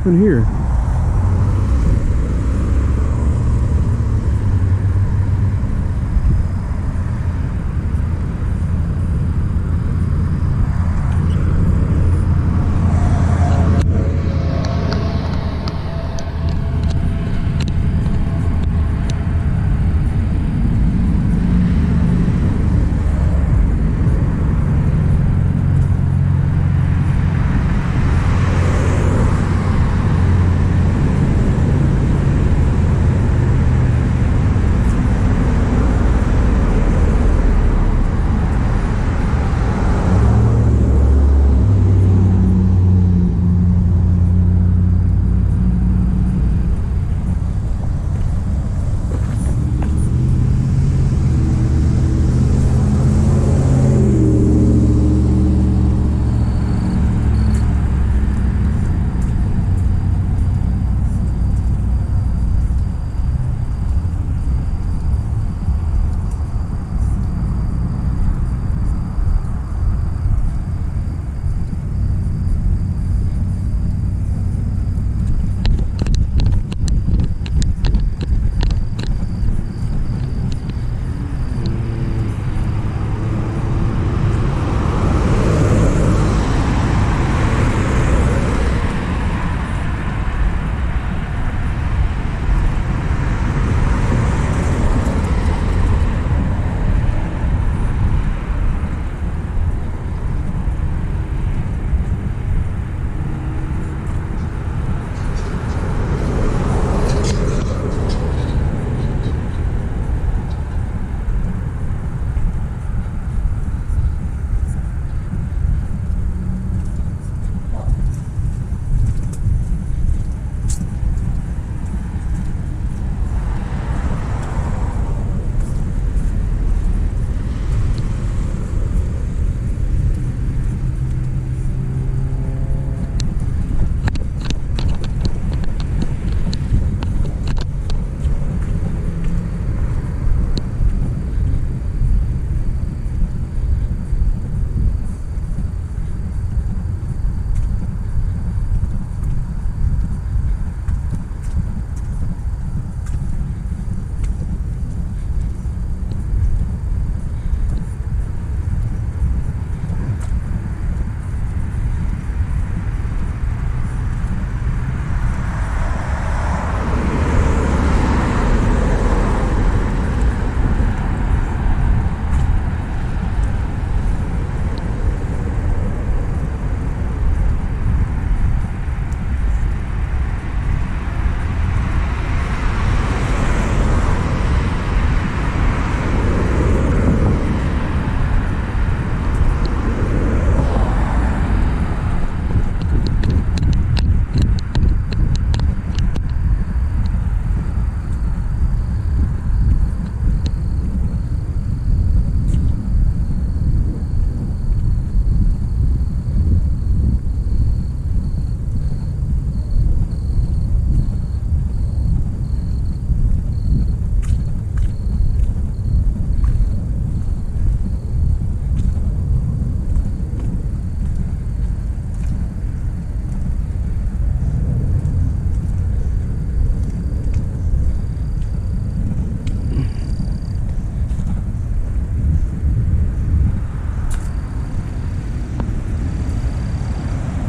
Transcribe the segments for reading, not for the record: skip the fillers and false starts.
up in here?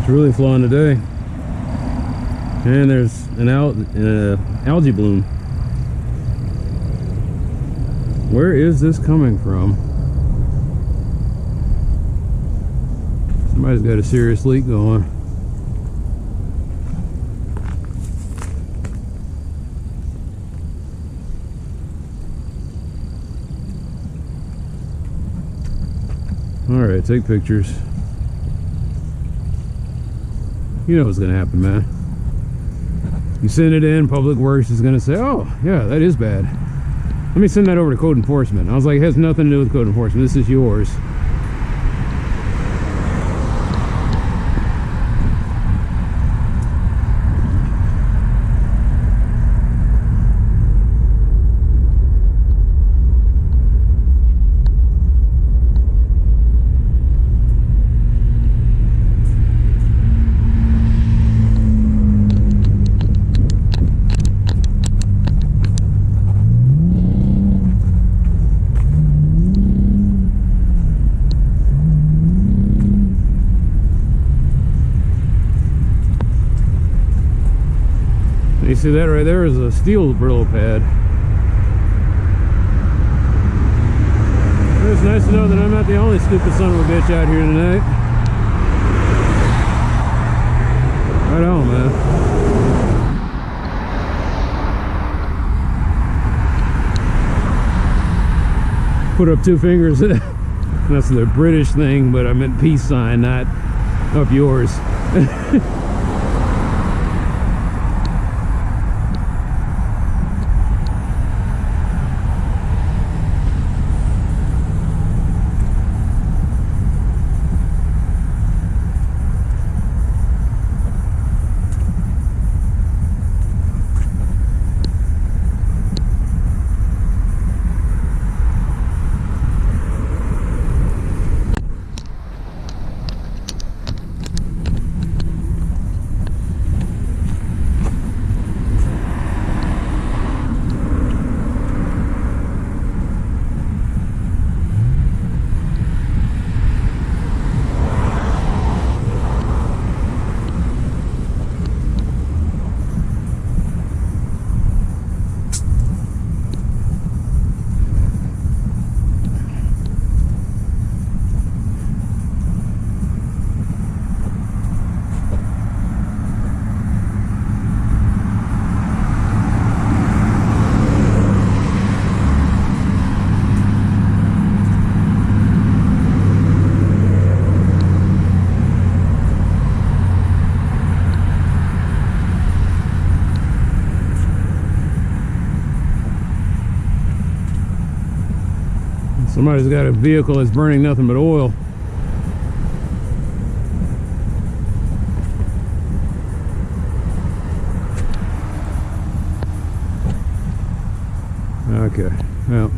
It's really flowing today. And there's an algae bloom. Where is this coming from? Somebody's got a serious leak going. Alright, take pictures. You know what's gonna happen, man. You send it in, Public Works is gonna say, oh, yeah, that is bad. Let me send that over to Code Enforcement. I was like, it has nothing to do with Code Enforcement. This is yours. You see that right there is a steel Brillo pad. It's nice to know that I'm not the only stupid son of a bitch out here tonight. Right on, man. Put up 2 fingers. That's the British thing, but I meant peace sign, not up yours. Somebody's got a vehicle that's burning nothing but oil. Okay, well.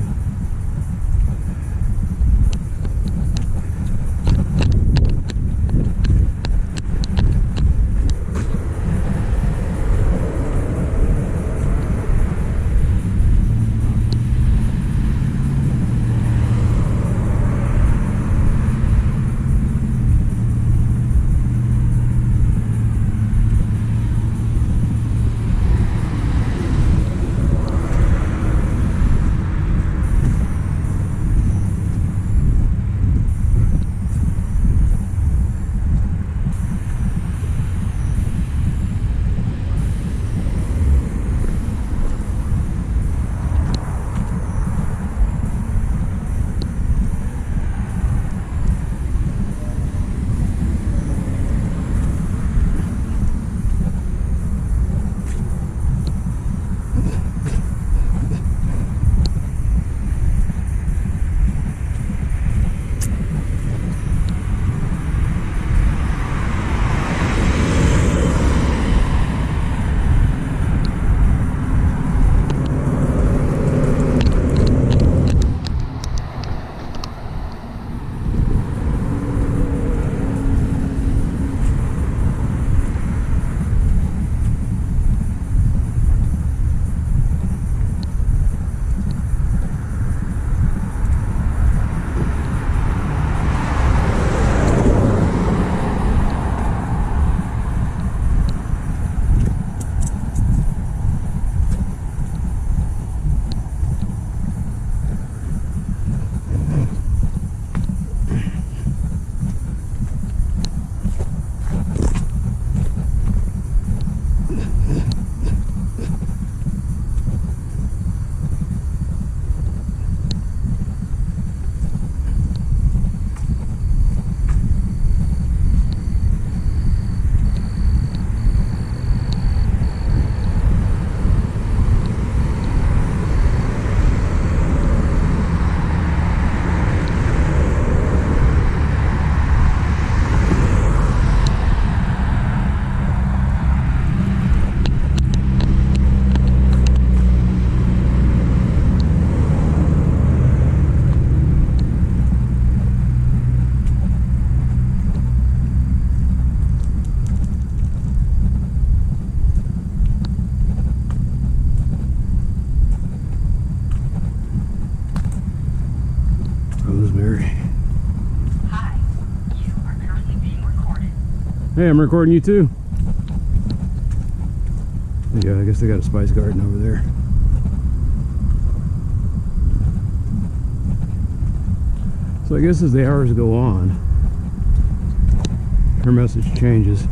Hey, I'm recording you too. Yeah, I guess they got a spice garden over there. So I guess as the hours go on, her message changes.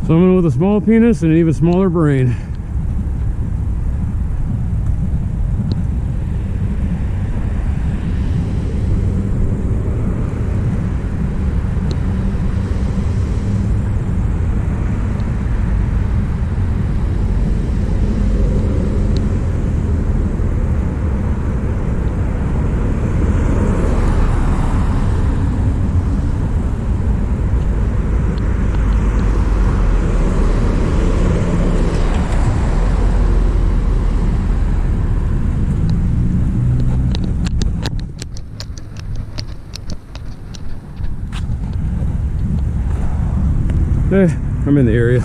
Someone with a small penis and an even smaller brain. I'm in the area.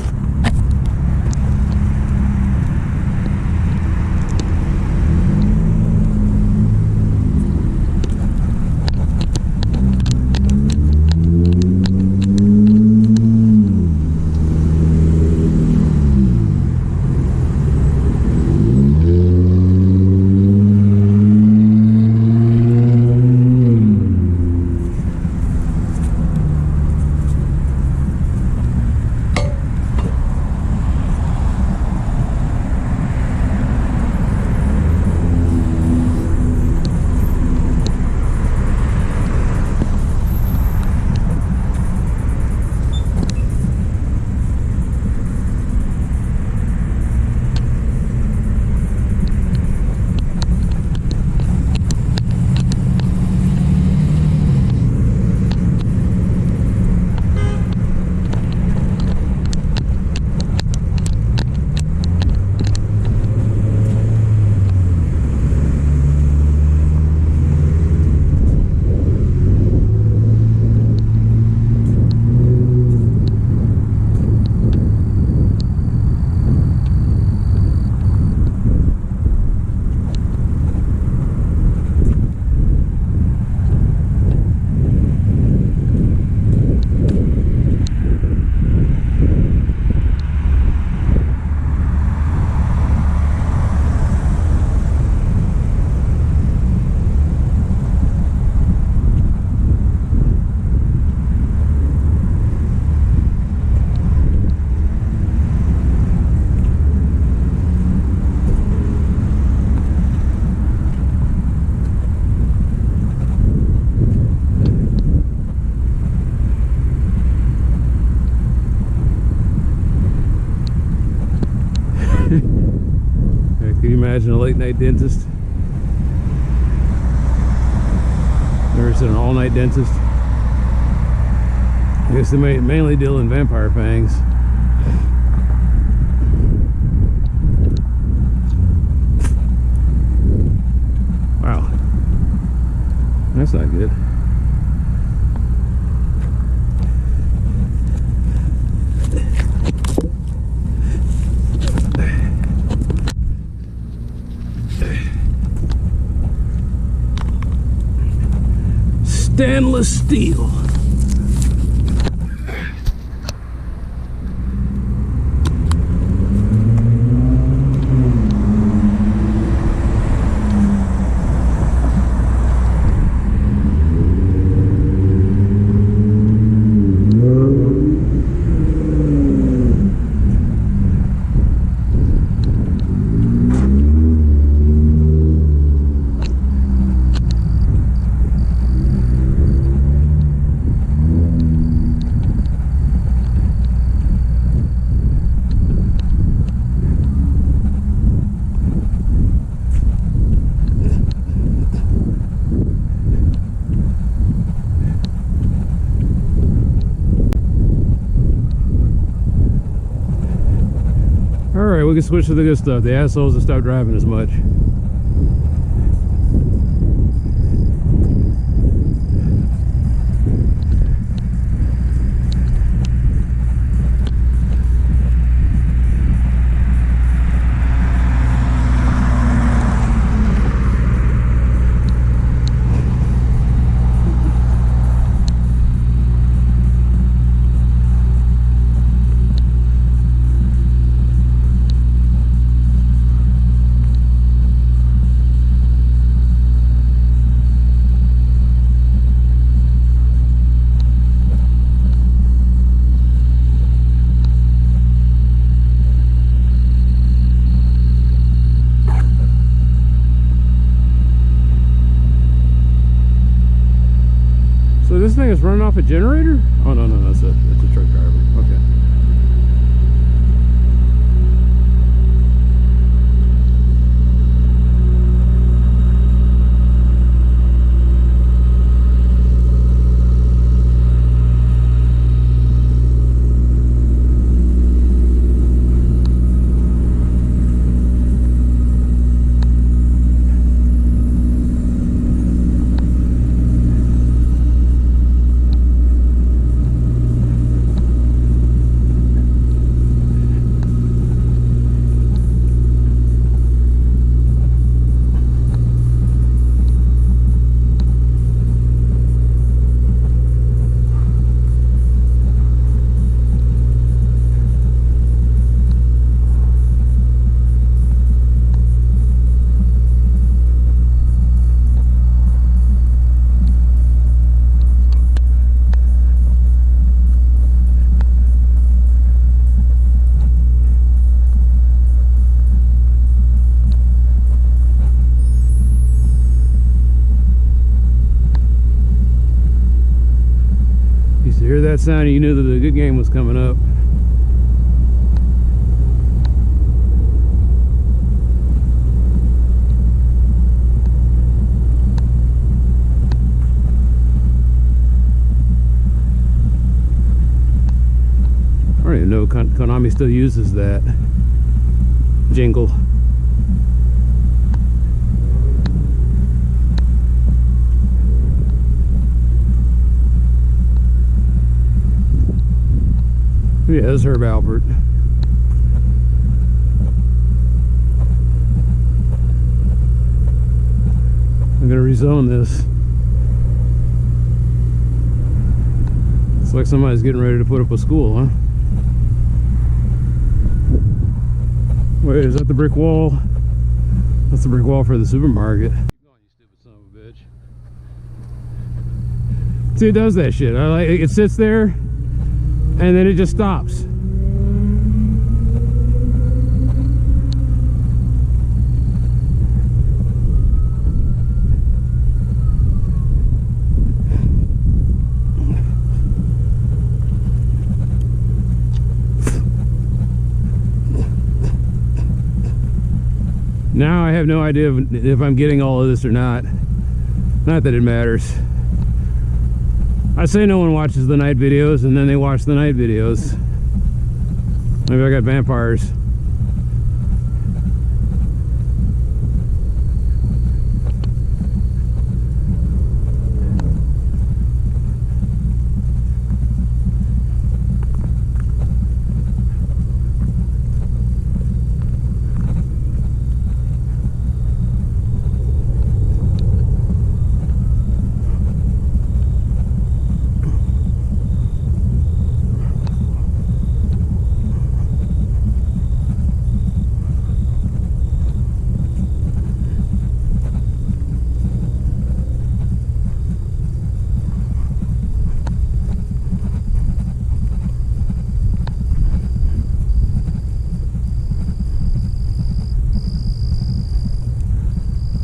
Can you imagine a late night dentist? Never seen an all night dentist. I guess they mainly deal in vampire fangs. Wow, that's not good. stainless steel. Alright, we can switch to the good stuff. The assholes will stop driving as much. So this thing is running off a generator? Oh no, that's a truck driver. Okay. You hear that sound, you knew that a good game was coming up. I don't even know if Konami still uses that jingle. Yeah, this is Herb Albert. I'm gonna rezone this. It's like somebody's getting ready to put up a school, huh? Wait, is that the brick wall? That's the brick wall for the supermarket. Keep going, you stupid son of a bitch. See, it does that shit. I like it sits there and then it just stops. Now I have no idea if I'm getting all of this or not. Not that it matters. I say no one watches the night videos, and then they watch the night videos. Maybe I got vampires.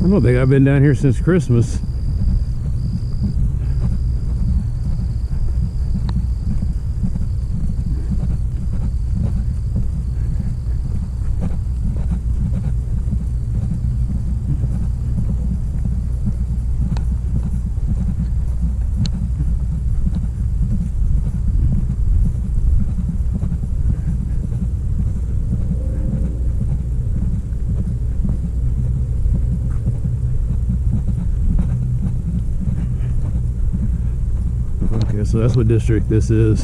I don't think I've been down here since Christmas. So that's what district this is.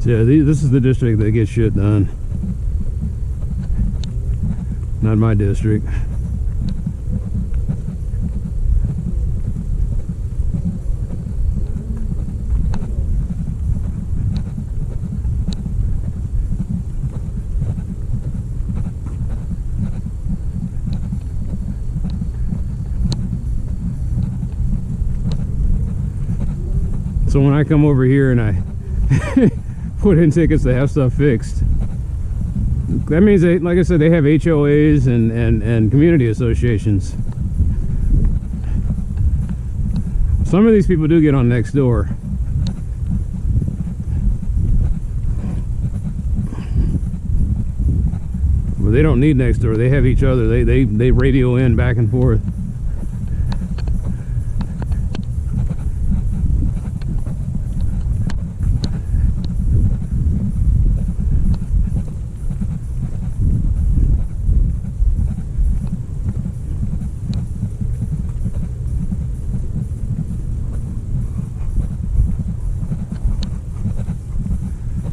So yeah, this is the district that gets shit done. Not my district. So when I come over here and I put in tickets to have stuff fixed, that means they, like I said, they have HOAs and community associations. Some of these people do get on next door. But they don't need next door. They have each other. They radio in back and forth.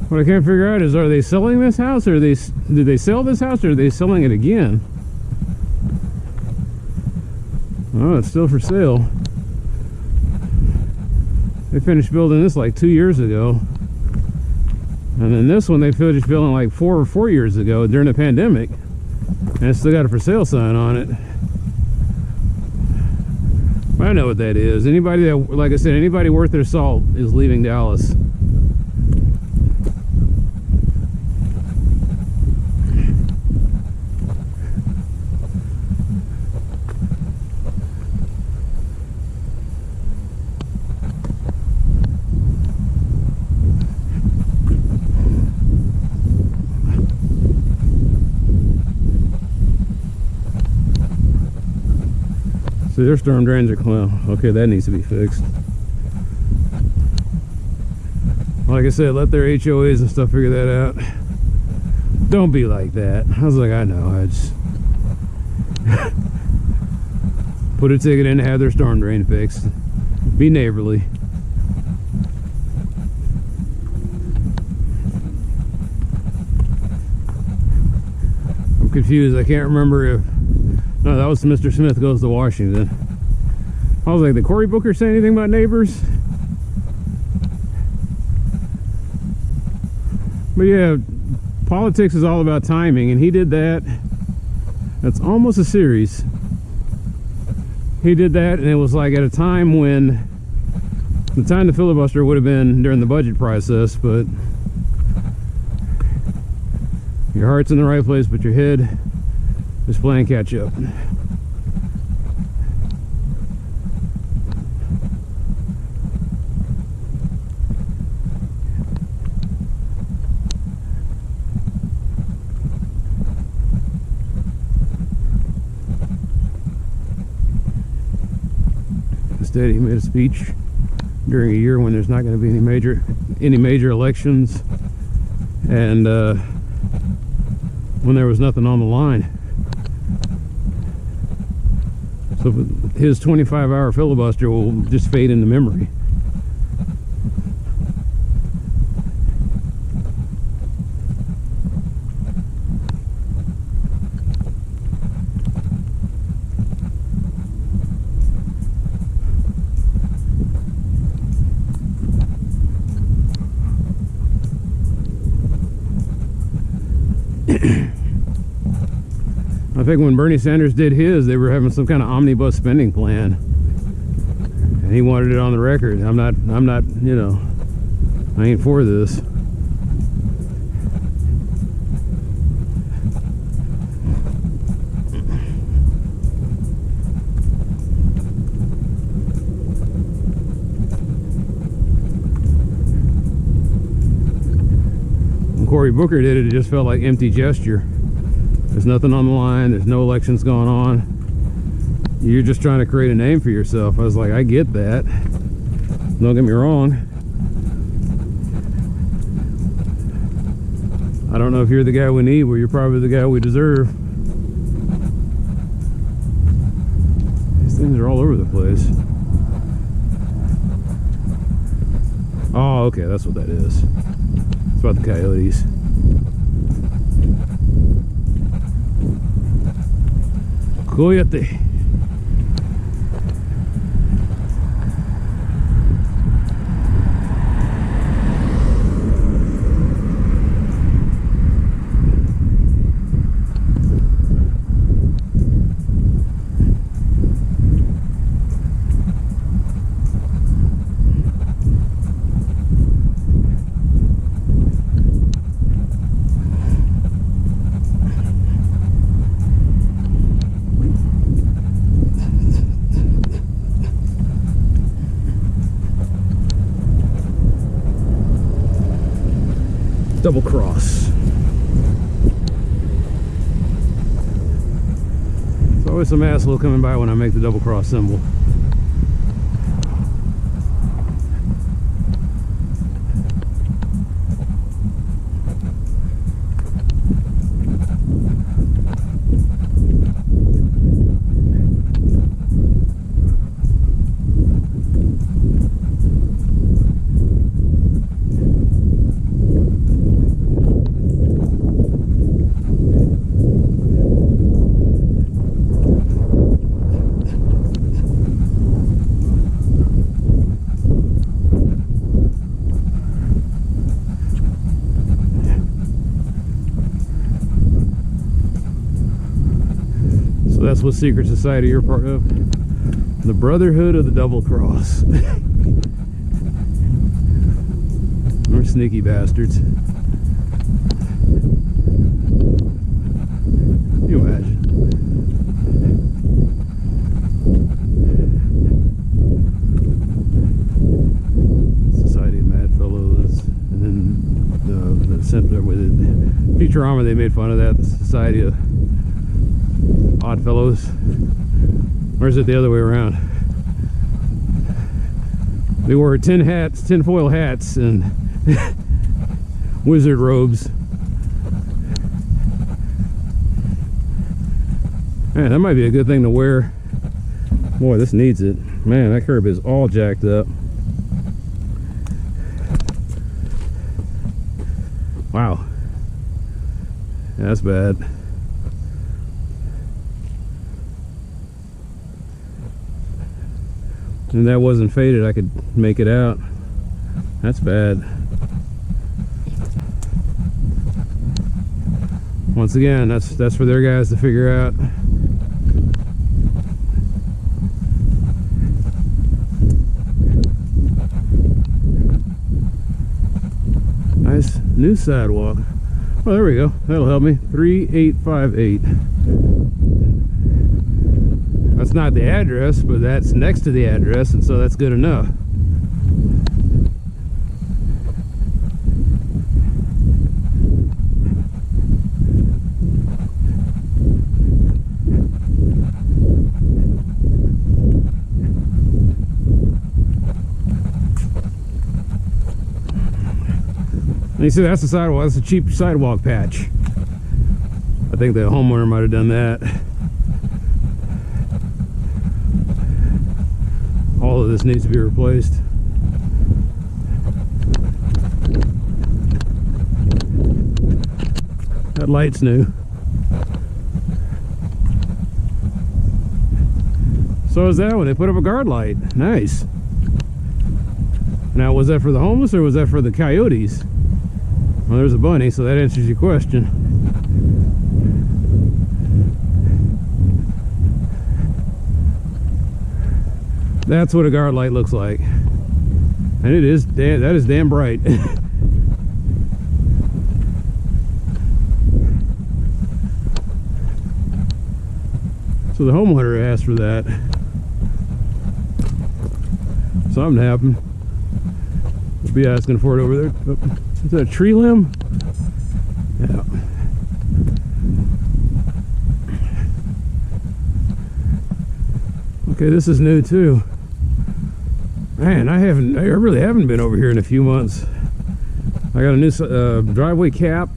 What I can't figure out is, are they selling this house, or did they sell this house, or are they selling it again? Oh, it's still for sale. They finished building this like 2 years ago. And then this one they finished building like 4 years ago during the pandemic. And it's still got a for sale sign on it. I know what that is. Anybody that, like I said, anybody worth their salt is leaving Dallas. So their storm drains are clean. Okay, that needs to be fixed. Like I said, let their HOAs and stuff figure that out. Don't be like that. I was like, I know. I just put a ticket in to have their storm drain fixed. Be neighborly. I'm confused. I can't remember if... No, that was Mr. Smith Goes to Washington. I was like, did Cory Booker say anything about neighbors? But yeah, politics is all about timing, and he did that. That's almost a series. He did that, and it was like at a time when the time to filibuster would have been during the budget process, but your heart's in the right place, but your head is playing catch up. Instead, he made a speech during a year when there's not going to be any major elections, and when there was nothing on the line. So his 25-hour filibuster will just fade into memory. I think when Bernie Sanders did his, they were having some kind of omnibus spending plan, and he wanted it on the record. I'm not, you know, I ain't for this. When Cory Booker did it, it just felt like empty gesture. There's nothing on the line. There's no elections going on. You're just trying to create a name for yourself. I was like, I get that. Don't get me wrong. I don't know if you're the guy we need, but you're probably the guy we deserve. These things are all over the place. Oh, okay, that's what that is. It's about the coyotes. Coyote. Double cross. There's always some asshole coming by when I make the double cross symbol. That's what secret society you're part of. The Brotherhood of the Double Cross. We're sneaky bastards. Can you imagine? Society of Mad Fellows. And then the center with it. Futurama, they made fun of that. The Society of Odd Fellows. Or is it the other way around? They wore tinfoil hats and wizard robes. Man, that might be a good thing to wear. Boy, this needs it. Man, that curb is all jacked up. Wow. Yeah, that's bad. And that wasn't faded, I could make it out. That's bad. Once again, that's for their guys to figure out. Nice new sidewalk. Oh, there we go. That'll help me. 3858. That's not the address, but that's next to the address, and so that's good enough. And you see, that's the sidewalk. That's a cheap sidewalk patch. I think the homeowner might have done that. All of this needs to be replaced. That light's new. So is that one. They put up a guard light. Nice. Now, was that for the homeless or was that for the coyotes? Well, there's a bunny, so that answers your question. That's what a guard light looks like. And it is damn, that is damn bright. So the homeowner asked for that. Something happened. We'll be asking for it over there. Oh, is that a tree limb? Yeah. Okay, this is new too. Man, I really haven't been over here in a few months. I got a new driveway cap.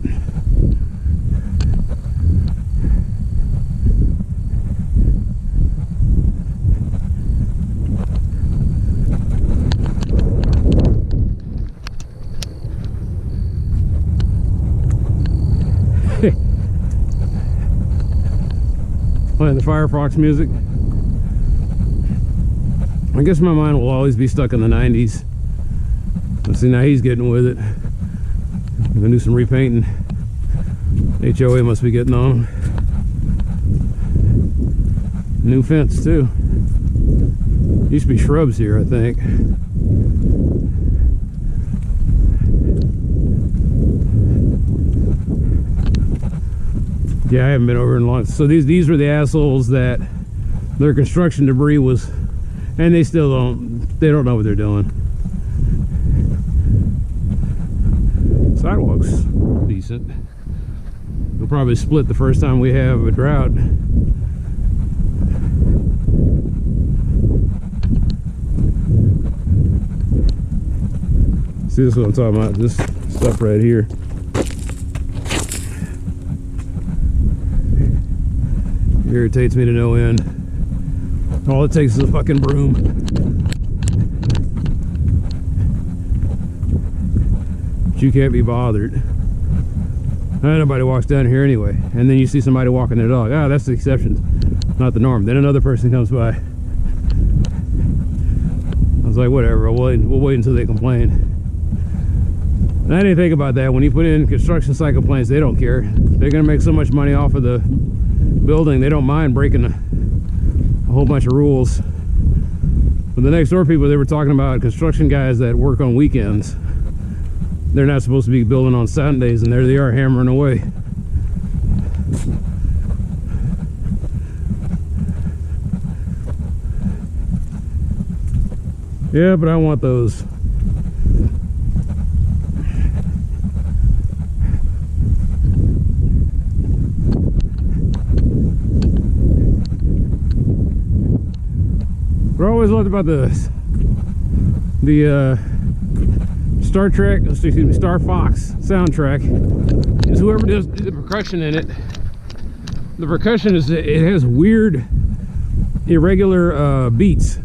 Playing the Firefox music. I guess my mind will always be stuck in the 90s. Let's see, now he's getting with it. I'm gonna do some repainting. HOA must be getting on him. New fence too. Used to be shrubs here, I think. Yeah, I haven't been over in long. So these were the assholes that their construction debris was, and they don't know what they're doing. Sidewalks decent. We'll probably split the first time we have a drought. See, this is what I'm talking about, this stuff right here. Irritates me to no end. All it takes is a fucking broom. But you can't be bothered. Nobody walks down here anyway. And then you see somebody walking their dog. Ah, that's the exception, not the norm. Then another person comes by. I was like, whatever, we'll wait until they complain. And I didn't think about that. When you put in construction site complaints, they don't care. They're gonna make so much money off of the building, they don't mind breaking a whole bunch of rules. But the next door people, they were talking about construction guys that work on weekends. They're not supposed to be building on Sundays, and there they are hammering away. Yeah, but I want those. What I always loved about the Star Trek, excuse me, Star Fox soundtrack is whoever does the percussion in it. The percussion is, it has weird, irregular beats.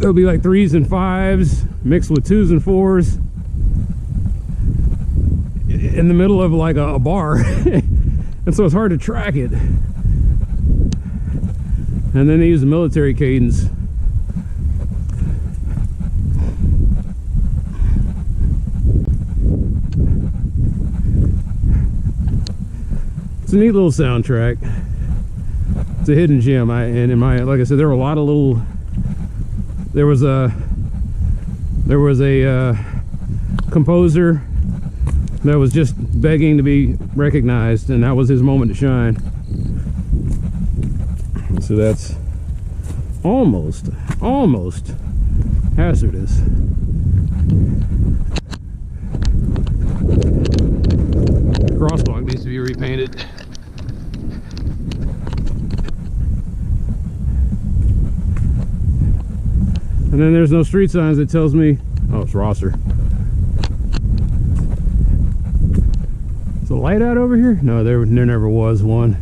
There'll be like 3s and 5s mixed with 2s and 4s in the middle of like a bar. And so it's hard to track it. And then they use the military cadence. It's a neat little soundtrack. It's a hidden gem. Like I said, there were a lot of little. There was a composer that was just begging to be recognized, and that was his moment to shine. So that's almost hazardous. Crosswalk needs to be repainted. And then there's no street signs that tells me, oh, it's Rosser. Is the light out over here? No, there never was one.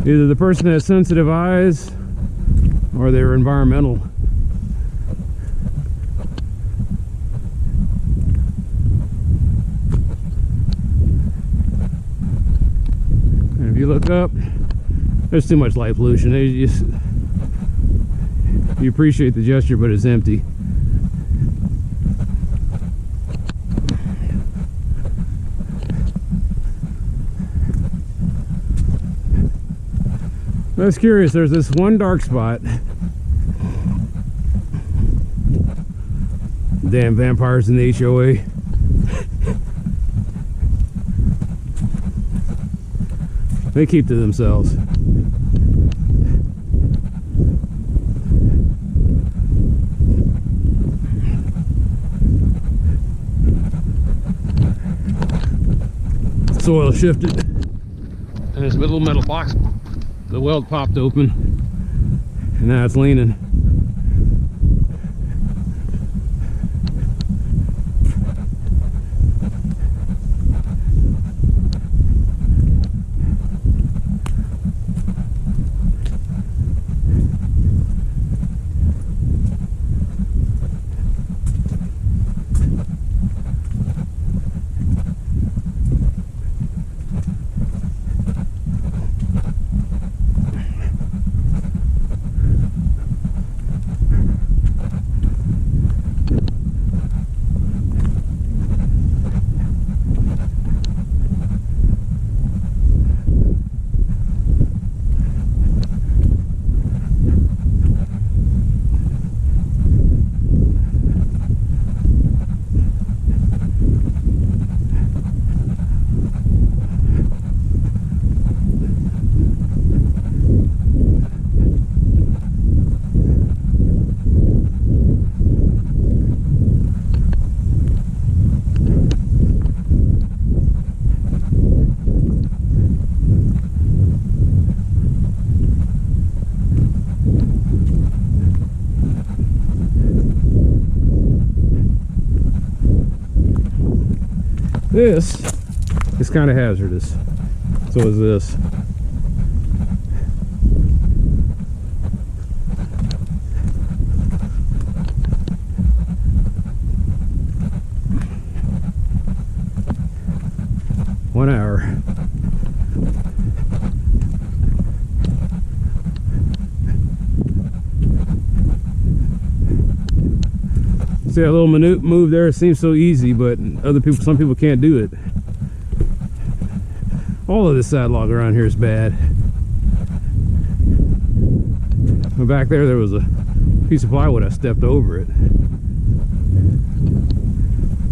Either the person has sensitive eyes or they're environmental. And if you look up, there's too much light pollution. You appreciate the gesture, but it's empty. I was curious, there's this one dark spot. Damn vampires in the HOA. They keep to themselves. Soil shifted, and this little metal box, the weld popped open, and now it's leaning. This is kind of hazardous. So is this. One hour. See that little move there? It seems so easy, but some people can't do it. All of this side log around here is bad. But back there was a piece of plywood. I stepped over it.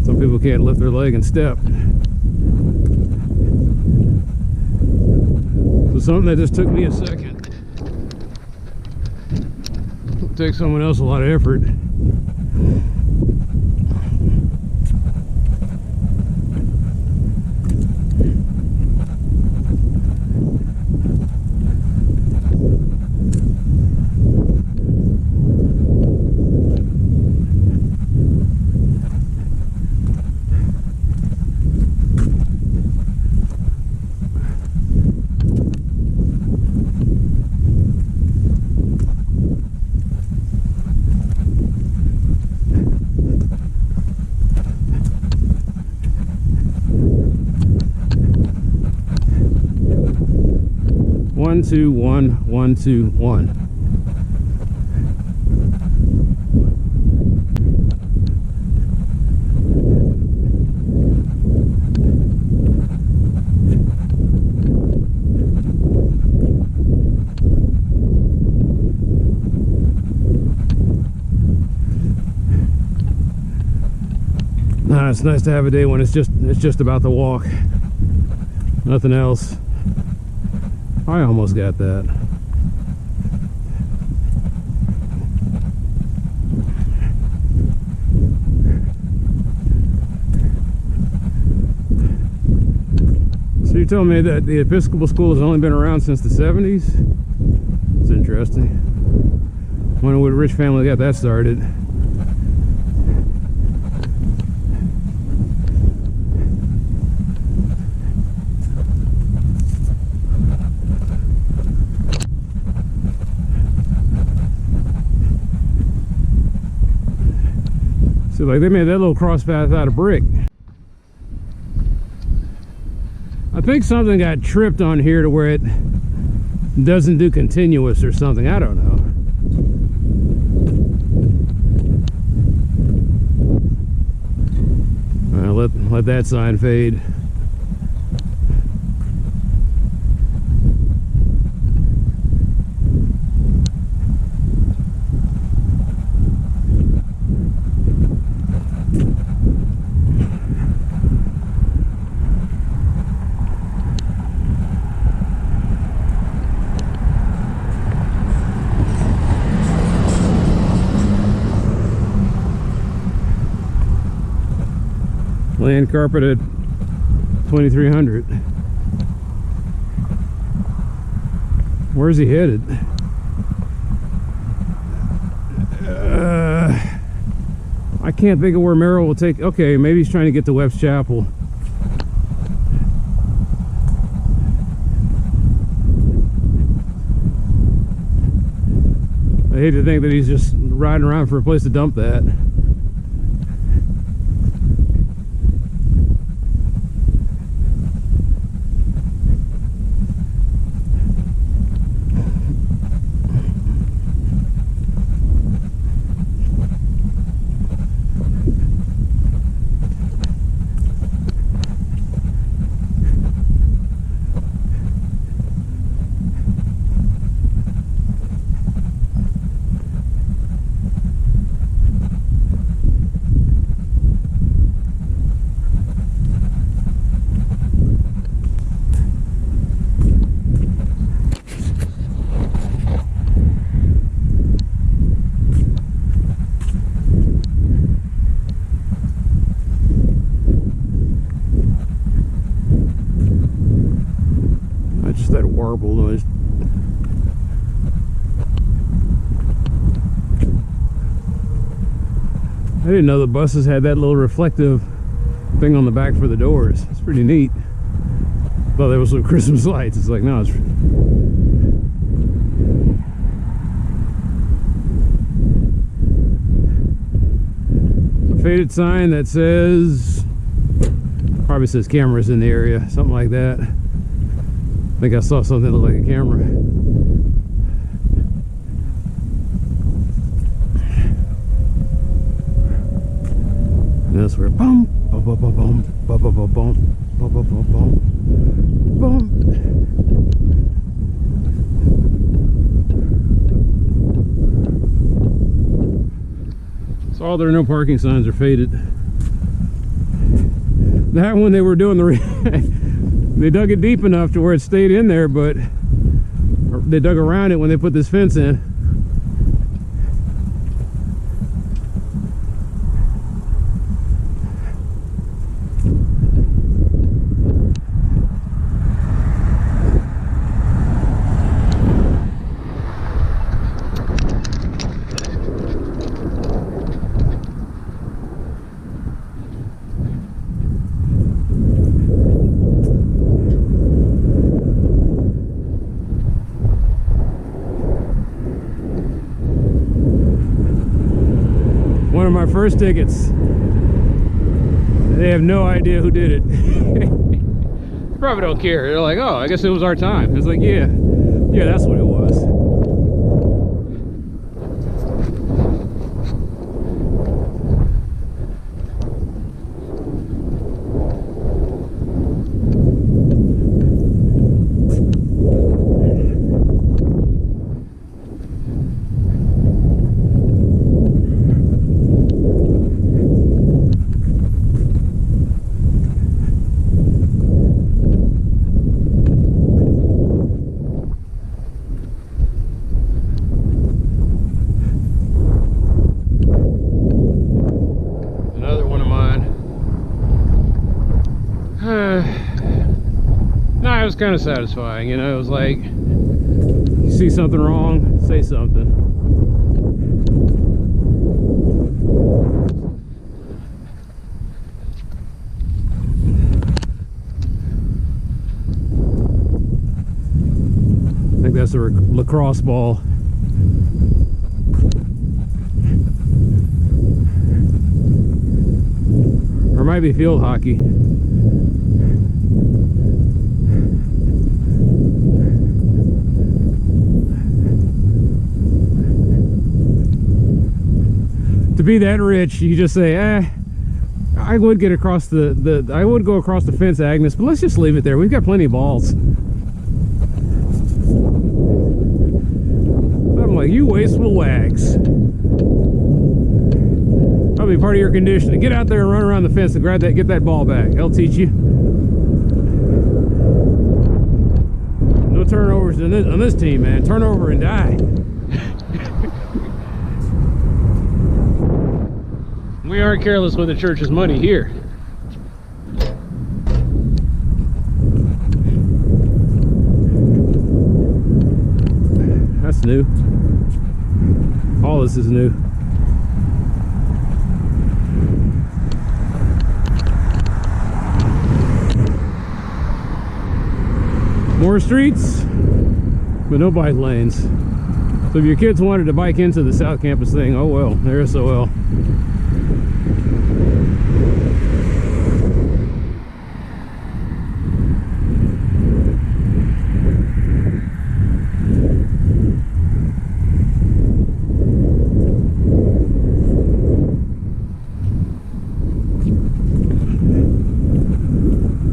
Some people can't lift their leg and step. So something that just took me a second. It'll take someone else a lot of effort. One, two, one, one, two, one. Nah, it's nice to have a day when it's just about the walk. Nothing else. I almost got that. So you're telling me that the Episcopal school has only been around since the 70s? It's interesting. Wonder what rich family got that started. So like they made that little cross path out of brick. I think something got tripped on here to where it doesn't do continuous or something. I don't know. Let that sign fade. Land carpet at 2300. Where's he headed? I can't think of where Merrell will take. Okay, maybe he's trying to get to Webb's Chapel. I hate to think that he's just riding around for a place to dump that. That warble noise. I didn't know the buses had that little reflective thing on the back for the doors. It's pretty neat. Thought there was some Christmas lights. It's like, no, it's a faded sign that says, probably says cameras in the area, something like that. I think I saw something that looked like a camera. And that's where boom, boom, boom, boom, boom, boom, boom, boom, boom, boom, boom, boom, boom. So all their no parking signs are faded. That one they were doing the they dug it deep enough to where it stayed in there, but they dug around it when they put this fence in. One of my first tickets. They have no idea who did it. Probably don't care. They're like, oh, I guess it was our time. It's like, yeah, that's what it was. It was kind of satisfying, you know. It was like, you see something wrong, say something. I think that's a lacrosse ball. Or it might be field hockey. To be that rich, you just say, I would get across I would go across the fence, Agnes, but let's just leave it there. We've got plenty of balls. I'm like, you wasteful wags. That'll be part of your conditioning. Get out there and run around the fence and grab that, get that ball back. I'll teach you. No turnovers on this team, man. Turnover and die. We aren't careless with the church's money here. new. All this is new. More streets, but no bike lanes. So if your kids wanted to bike into the South Campus thing, oh well, they're SOL.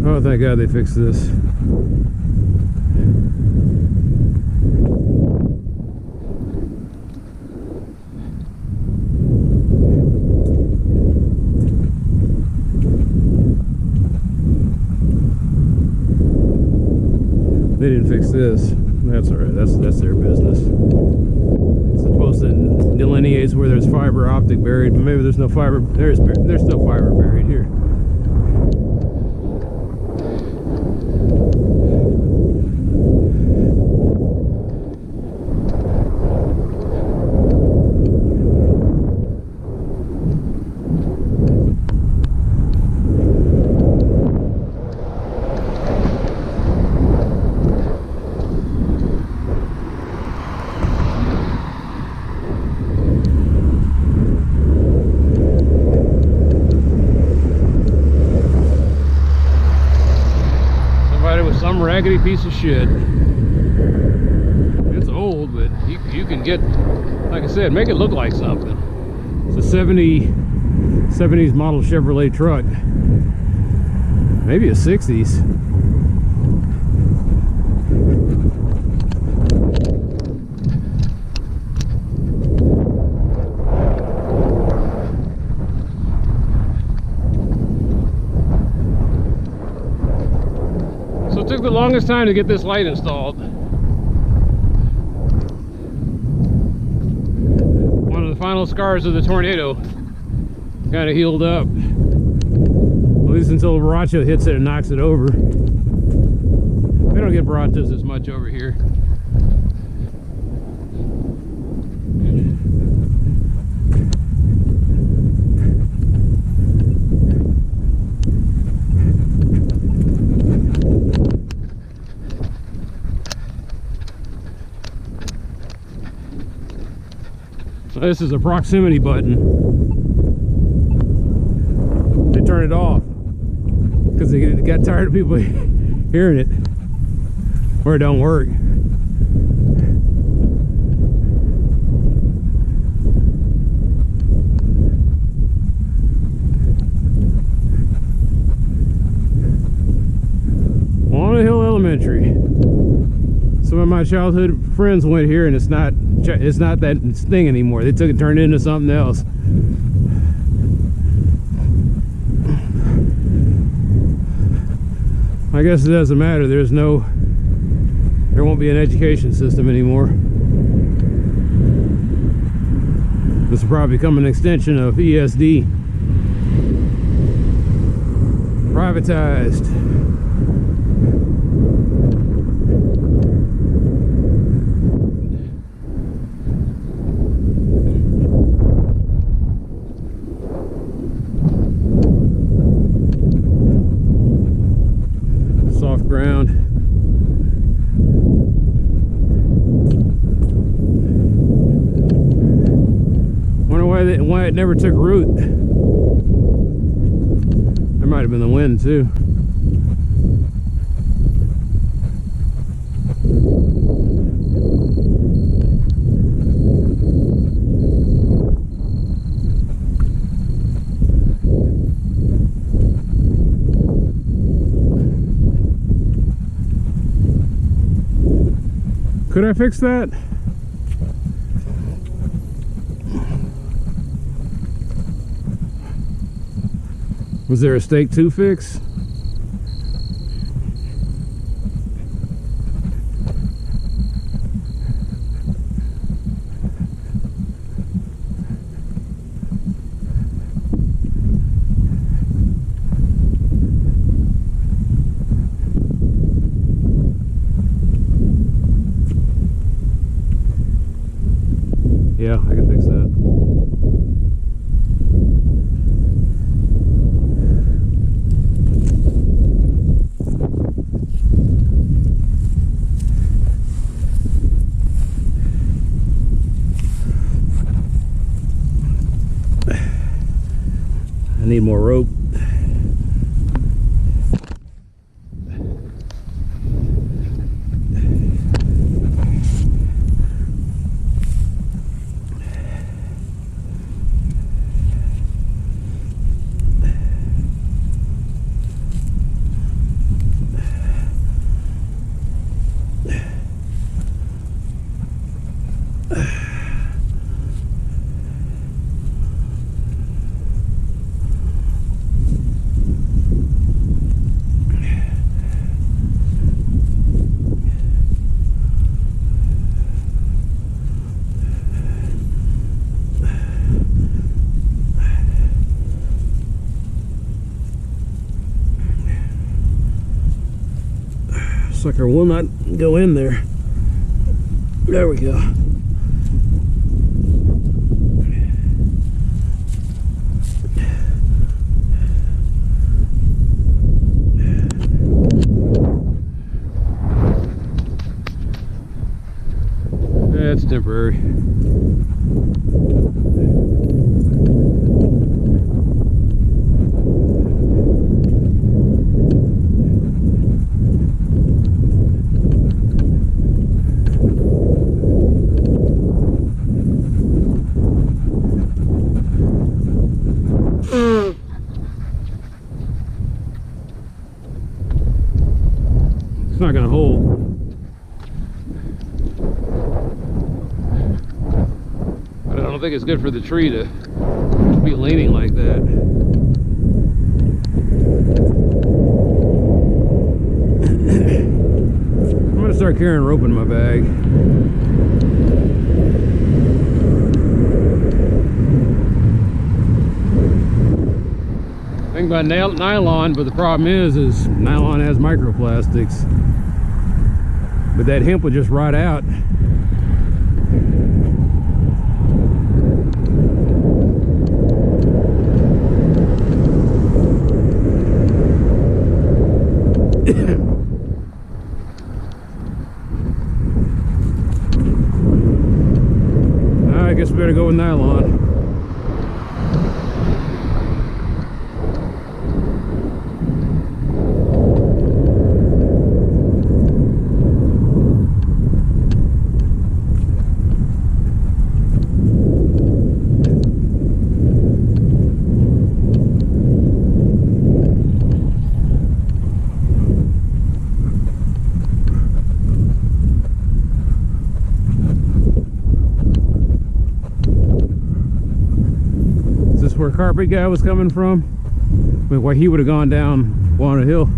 Oh, thank God they fixed this. They didn't fix this. That's all right. That's their business. It's supposed to delineate where there's fiber optic buried, but maybe there's no fiber. There's still fiber buried here. Some raggedy piece of shit. It's old, but you can get, like I said, make it look like something. It's a 70s model Chevrolet truck. Maybe a 60s. Took the longest time to get this light installed. One of the final scars of the tornado kind of healed up, at least until Baracho hits it and knocks it over. They don't get Barachos as much over here. This is a proximity button. They turn it off because they got tired of people hearing it, or it don't work. Walnut Hill Elementary. Some of my childhood friends went here, and it's not that thing anymore. They took it, turned it into something else. I guess it doesn't matter. There won't be an education system anymore. This will probably become an extension of ESD. Privatized. Ground. Wonder why it never took root. There might have been the wind too. Could I fix that? Was there a stake to fix? Yeah, I can fix that. I need more rope. Sucker will not go in there. There we go. That's temporary. It's not gonna hold. But I don't think it's good for the tree to be leaning like that. I'm gonna start carrying rope in my bag. Thing about nylon, but the problem is nylon has microplastics. But that hemp would just rot out. I guess we better go with nylon. Where carpet guy was coming from, why he would have gone down Walnut Hill.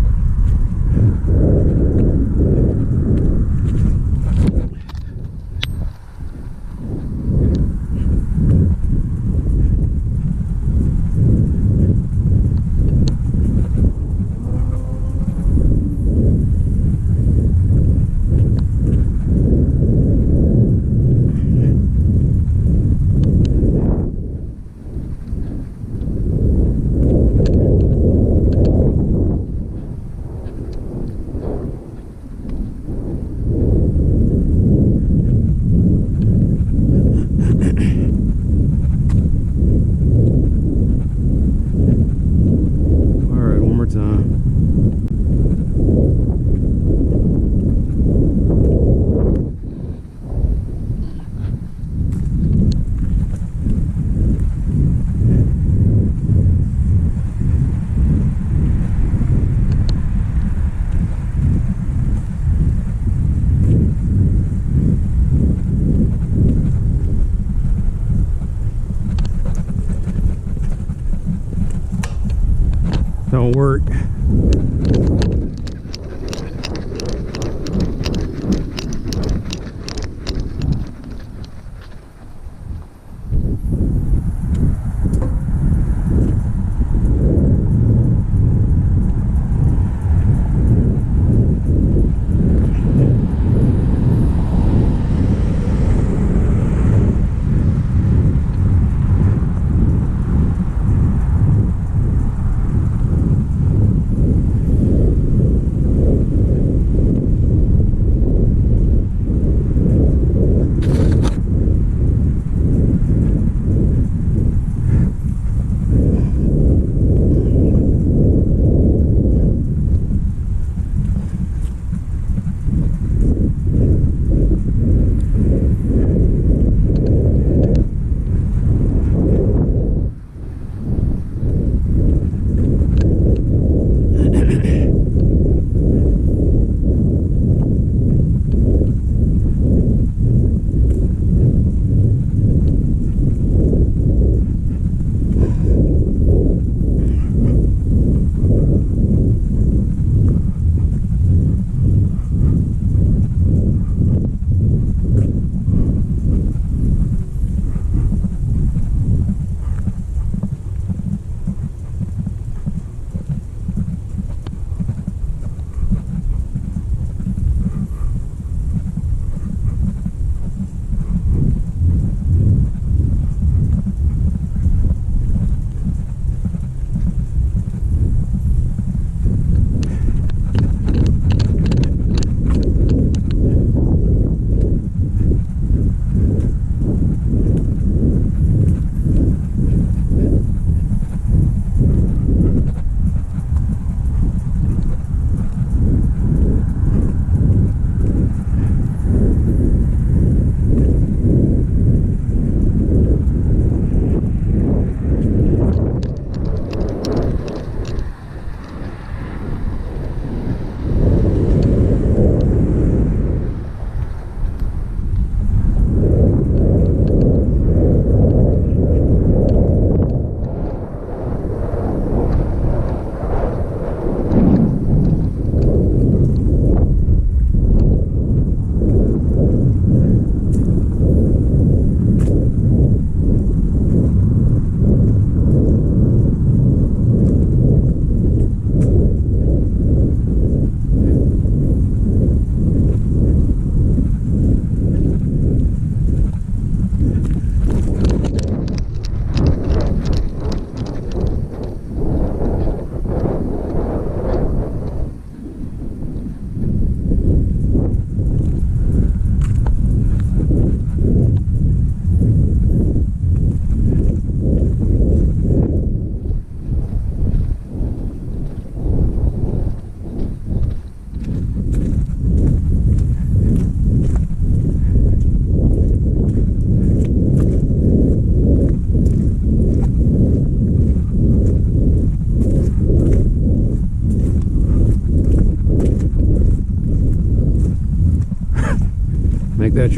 Don't work.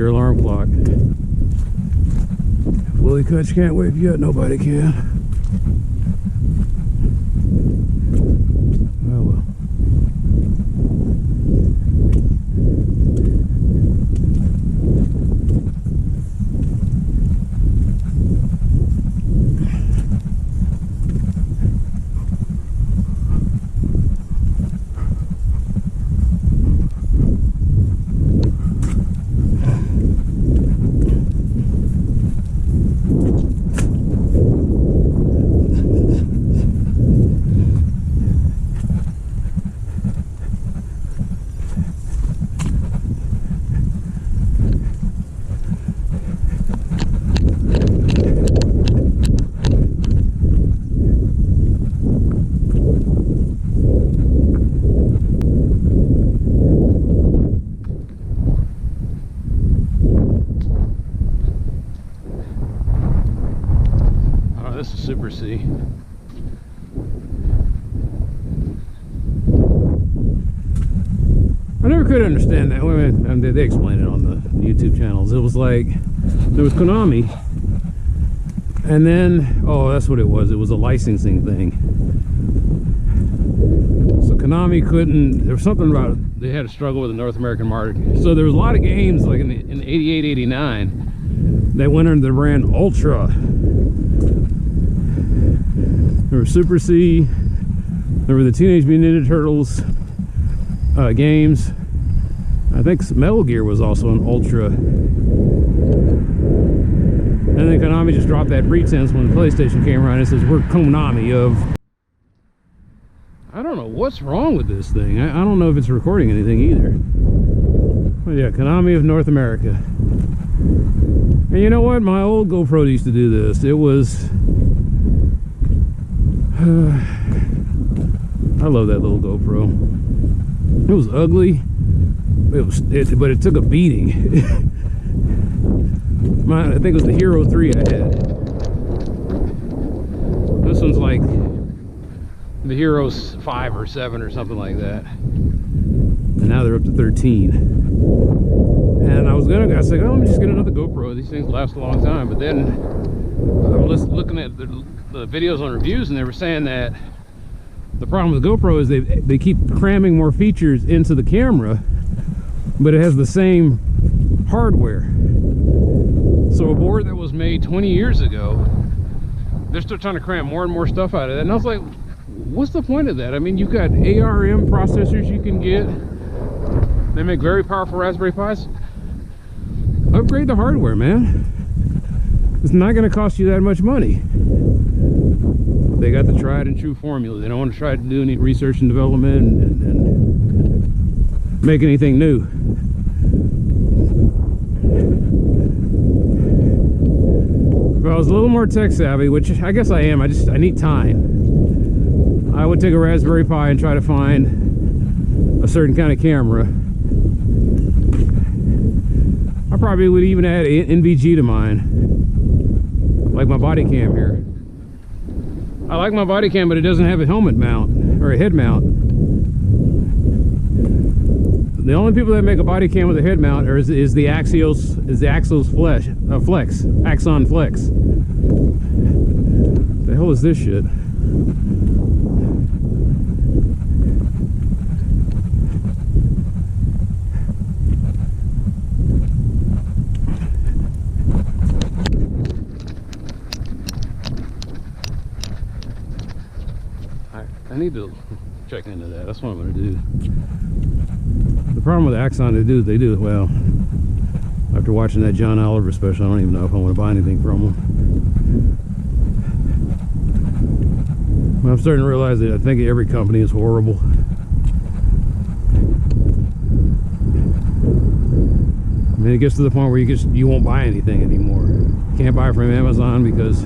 your alarm clock. Willie Cutch can't wake you up, nobody can. Oh well. This is Super C. I never could understand that. They explain it on the YouTube channels. It was like there was Konami, and then that's what it was. It was a licensing thing. So Konami couldn't. There was something about it. They had to struggle with the North American market. So there was a lot of games like in 88, 89 that went under the brand Ultra. There was Super C, there were the Teenage Mutant Ninja Turtles games. I think Metal Gear was also an Ultra. And then Konami just dropped that pretense when the PlayStation came around and says, we're Konami of... I don't know what's wrong with this thing. I don't know if it's recording anything either. But yeah, Konami of North America. And you know what? My old GoPro used to do this. It was... I love that little GoPro. It was ugly, but it took a beating. I think it was the Hero 3 I had. This one's like the Heroes 5 or 7 or something like that. And now they're up to 13. And I was like, oh, let me just get another GoPro. These things last a long time. But then I'm looking at the videos on reviews, and they were saying that the problem with GoPro is they keep cramming more features into the camera, but it has the same hardware. So a board that was made 20 years ago, they're still trying to cram more and more stuff out of that. And I was like, what's the point of that? I mean, you've got ARM processors you can get. They make very powerful Raspberry Pis. Upgrade the hardware, man. It's not going to cost you that much money. They got the tried and true formula. They don't want to try to do any research and development and make anything new. If I was a little more tech savvy, which I guess I am, I need time. I would take a Raspberry Pi and try to find a certain kind of camera. I probably would even add NVG to mine, like my body cam here. I like my body cam, but it doesn't have a helmet mount or a head mount. The only people that make a body cam with a head mount is the Axon Flex. The hell is this shit? I need to check into that. That's what I'm going to do. The problem with Axon, they do it well. After watching that John Oliver special, I don't even know if I want to buy anything from them. I'm starting to realize that I think every company is horrible. I mean, it gets to the point where you won't buy anything anymore. You can't buy from Amazon because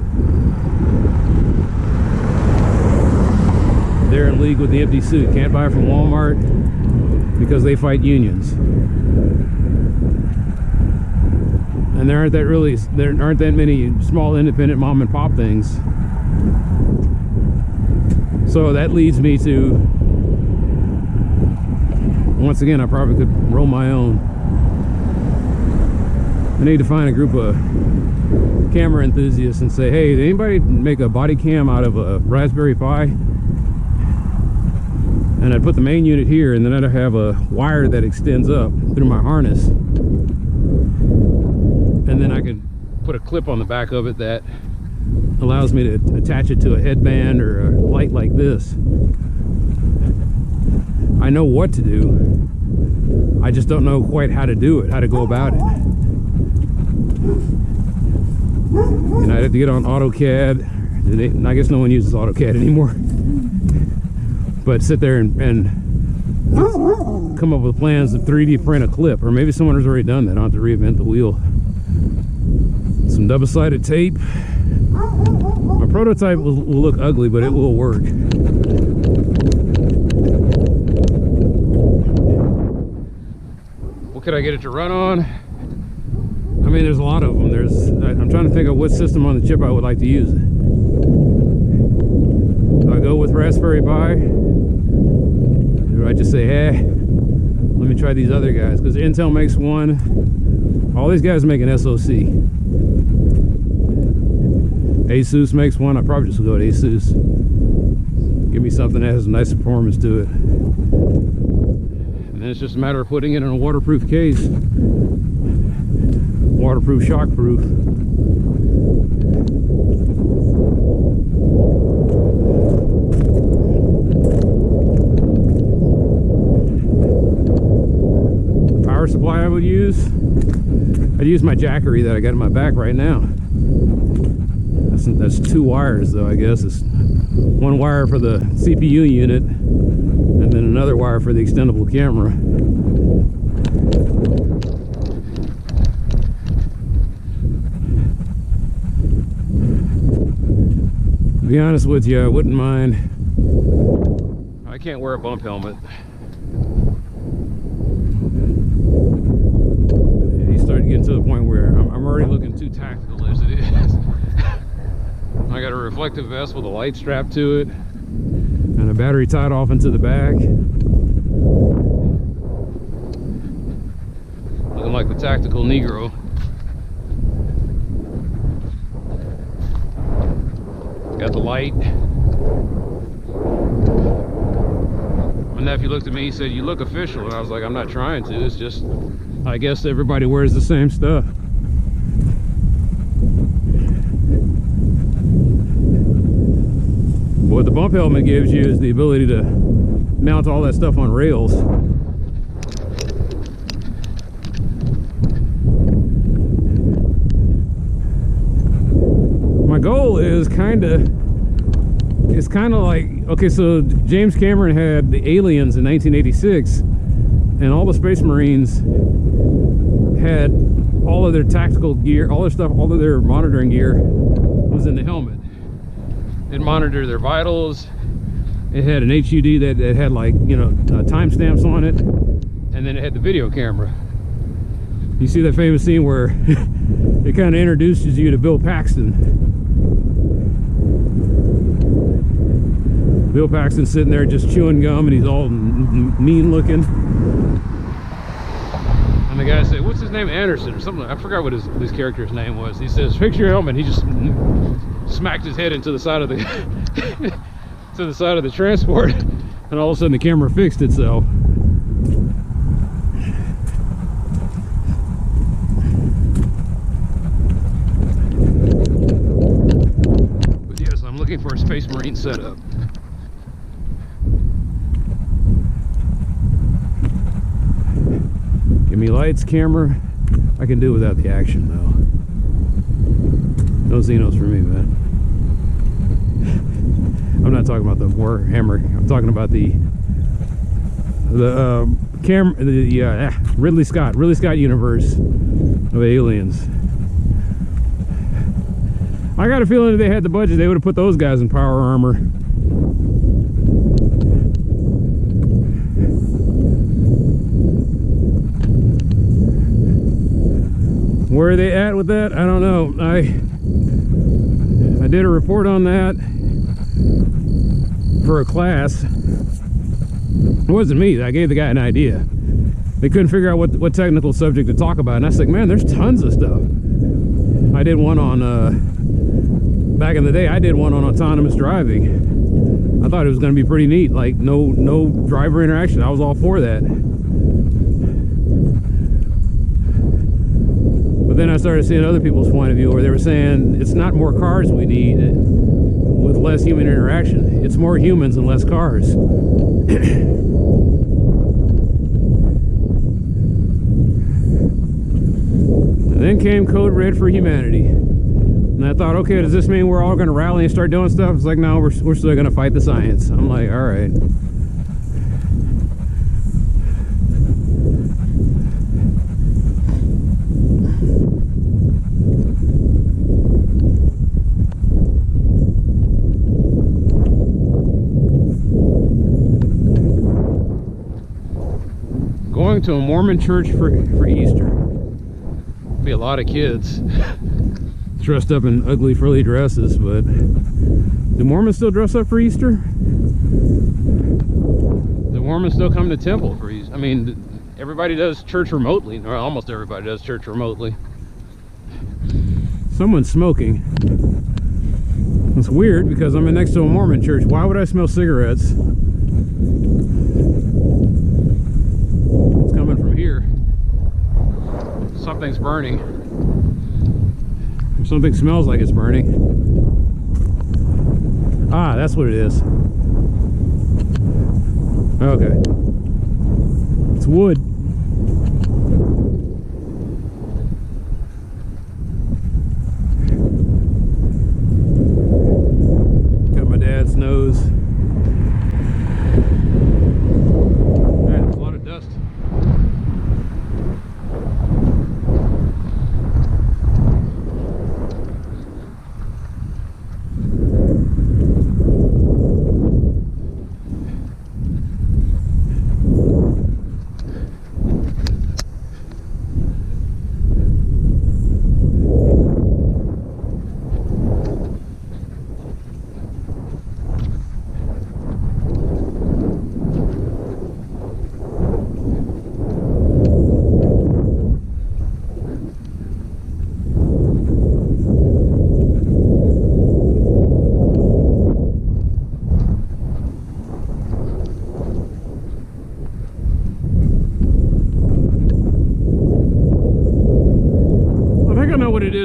they're in league with the empty suit. Can't buy from Walmart because they fight unions. And there aren't that many small independent mom and pop things. So that leads me to, once again, I probably could roll my own. I need to find a group of camera enthusiasts and say, hey, did anybody make a body cam out of a Raspberry Pi? And I'd put the main unit here, and then I'd have a wire that extends up through my harness, and then I could put a clip on the back of it that allows me to attach it to a headband or a light like this. I know what to do, I just don't know quite how to do it, how to go about it. And I'd have to get on AutoCAD. I guess no one uses AutoCAD anymore. But sit there and come up with plans to 3D print a clip. Or maybe someone has already done that. I don't have to reinvent the wheel. Some double-sided tape. My prototype will look ugly, but it will work. What could I get it to run on? I mean, there's a lot of them. I'm trying to think of what system on the chip I would like to use. Do I go with Raspberry Pi? Or do I just say, hey, let me try these other guys? Because Intel makes one. All these guys make an SoC. Asus makes one. I probably just go with Asus. Give me something that has a nice performance to it. And then it's just a matter of putting it in a waterproof case. Waterproof, shockproof. The power supply I would use, I'd use my jackery that I got in my back right now. That's 2 wires though, I guess. It's 1 wire for the CPU unit and then another wire for the extendable camera. To be honest with you, I wouldn't mind. I can't wear a bump helmet. You start getting to the point where I'm already looking too tactical as it is. I got a reflective vest with a light strapped to it and a battery tied off into the back. Looking like the tactical Negro. Got the light. My nephew looked at me, he said, "You look official." And I was like, "I'm not trying to, it's just, I guess everybody wears the same stuff." What the bump helmet gives you is the ability to mount all that stuff on rails. My goal is it's kind of like, okay, so James Cameron had the Aliens in 1986, and all the Space Marines had all of their tactical gear, all their stuff, all of their monitoring gear was in the helmet. It monitored their vitals. It had an HUD that had, like, you know, timestamps on it, and then it had the video camera. You see that famous scene where it kind of introduces you to Bill Paxton. Bill Paxton's sitting there just chewing gum, and he's all mean looking. And the guy said, "What's his name? Anderson or something." I forgot what his character's name was. He says, "Fix your helmet." He just smacked his head into the side of the to the side of the transport, and all of a sudden the camera fixed itself. But yes, I'm looking for a Space Marine setup. Give me lights, camera. I can do without the action though. No Xenos for me, man. I'm not talking about the Warhammer. I'm talking about the camera, Ridley Scott universe of Aliens. I got a feeling if they had the budget, they would have put those guys in power armor. Where are they at with that? I don't know. I did a report on that for a class. It wasn't me. I gave the guy an idea. they couldn't figure out what technical subject to talk about. And I was like, man, there's tons of stuff. I did one on, back in the day, I did one on autonomous driving. I thought it was going to be pretty neat, like no driver interaction. I was all for that. But then I started seeing other people's point of view where they were saying it's not more cars we need with less human interaction. It's more humans and less cars. And then came Code Red for Humanity. And I thought, okay, does this mean we're all going to rally and start doing stuff? It's like, no, we're still going to fight the science. I'm like, all right. Going to a Mormon church for Easter. Be a lot of kids dressed up in ugly frilly dresses, but do Mormons still dress up for Easter? Do Mormons still come to temple for Easter? I mean, everybody does church remotely, or almost everybody does church remotely. Someone's smoking. It's weird because I'm next to a Mormon church. Why would I smell cigarettes? It's coming from here. Something's burning. Something smells like it's burning. Ah, that's what it is. Okay. It's wood. Got my dad's nose. Man, there's a lot of dust.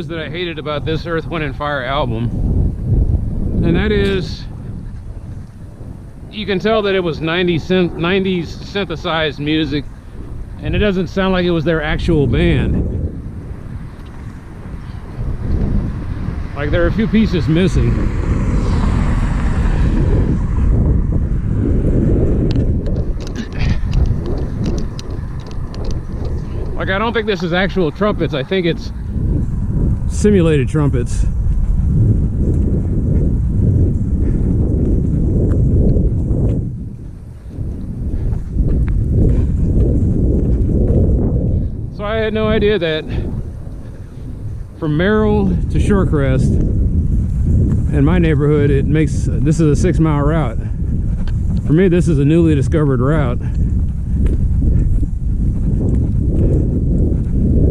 That I hated about this Earth, Wind and Fire album, and that is you can tell that it was 90s synthesized music, and it doesn't sound like it was their actual band. Like there are a few pieces missing. Like I don't think this is actual trumpets. I think it's simulated trumpets. So I had no idea that from Merrell to Shorecrest in my neighborhood this is a 6-mile route. For me, this is a newly discovered route.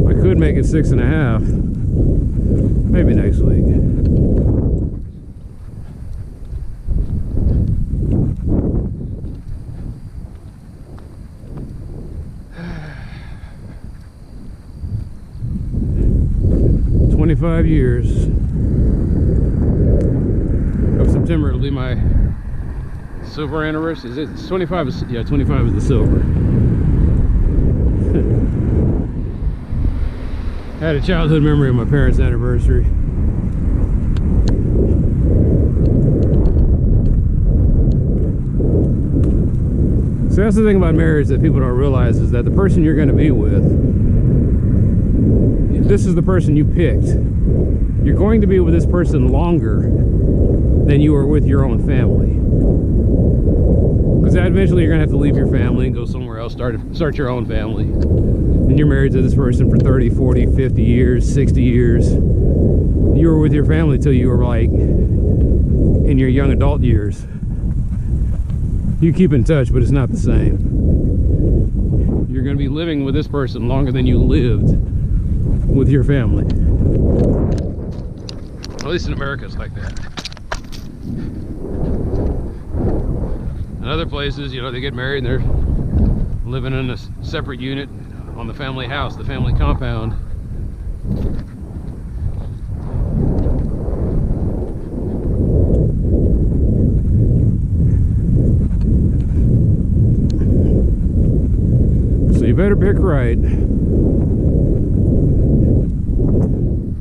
I could make it 6.5. Maybe next week. $25 of September it'll be my silver anniversary. Is it 25? Yeah, 25 is the silver. I had a childhood memory of my parents' anniversary. So that's the thing about marriage that people don't realize, is that the person you're going to be with, this is the person you picked. You're going to be with this person longer than you are with your own family. Because eventually you're going to have to leave your family and go somewhere else, start your own family. And you're married to this person for 30, 40, 50 years, 60 years. You were with your family till you were like in your young adult years. You keep in touch, but it's not the same. You're going to be living with this person longer than you lived with your family. At least in America it's like that. In other places, you know, they get married and they're living in a separate unit on the family house, the family compound. So you better pick right.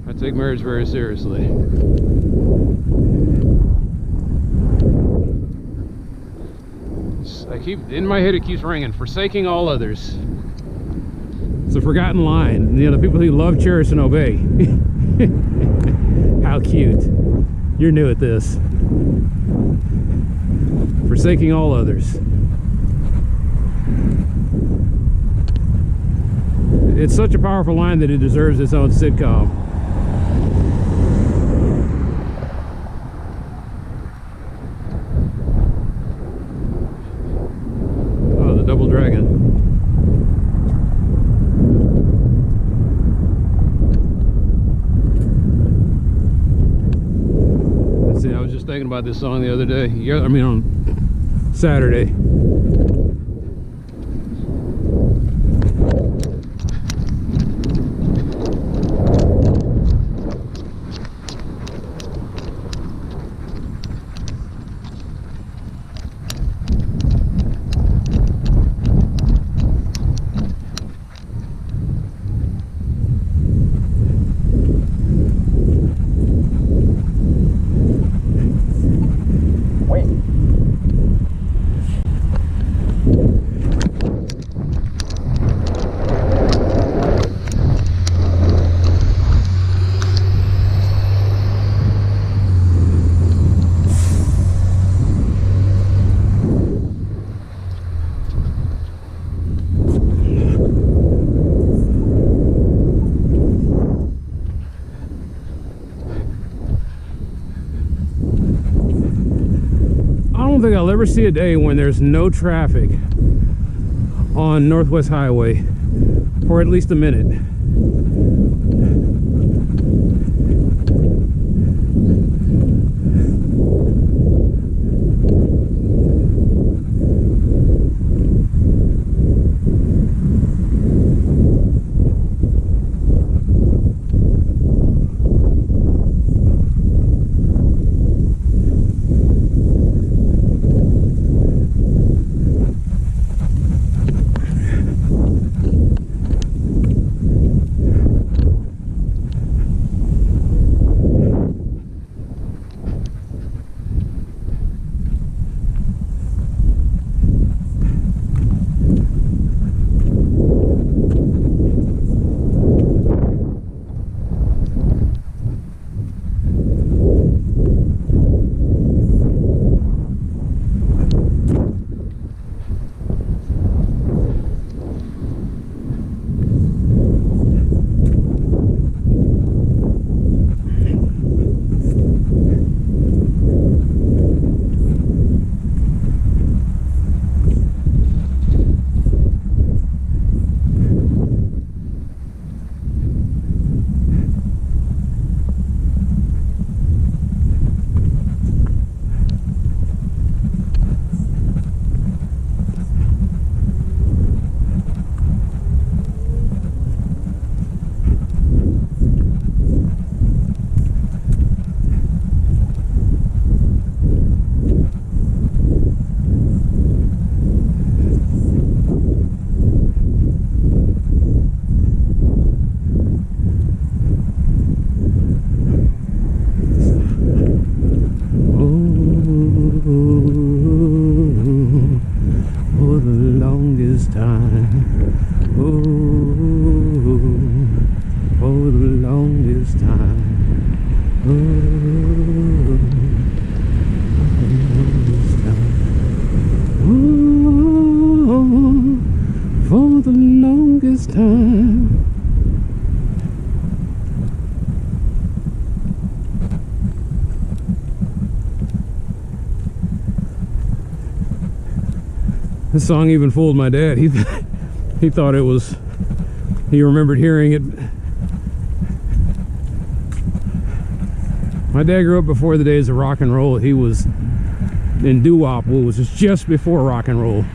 I take marriage very seriously. In my head it keeps ringing, forsaking all others. It's a forgotten line. You know, the people who love, cherish, and obey. How cute. You're new at this. Forsaking all others. It's such a powerful line that it deserves its own sitcom. Double Dragon. Let's see, I was just thinking about this song the other day. Yeah, I mean on Saturday. I don't think I'll ever see a day when there's no traffic on Northwest Highway for at least a minute. This song even fooled my dad. He He thought it was, he remembered hearing it. My dad grew up before the days of rock and roll. He was in doo-wop, which was just before rock and roll.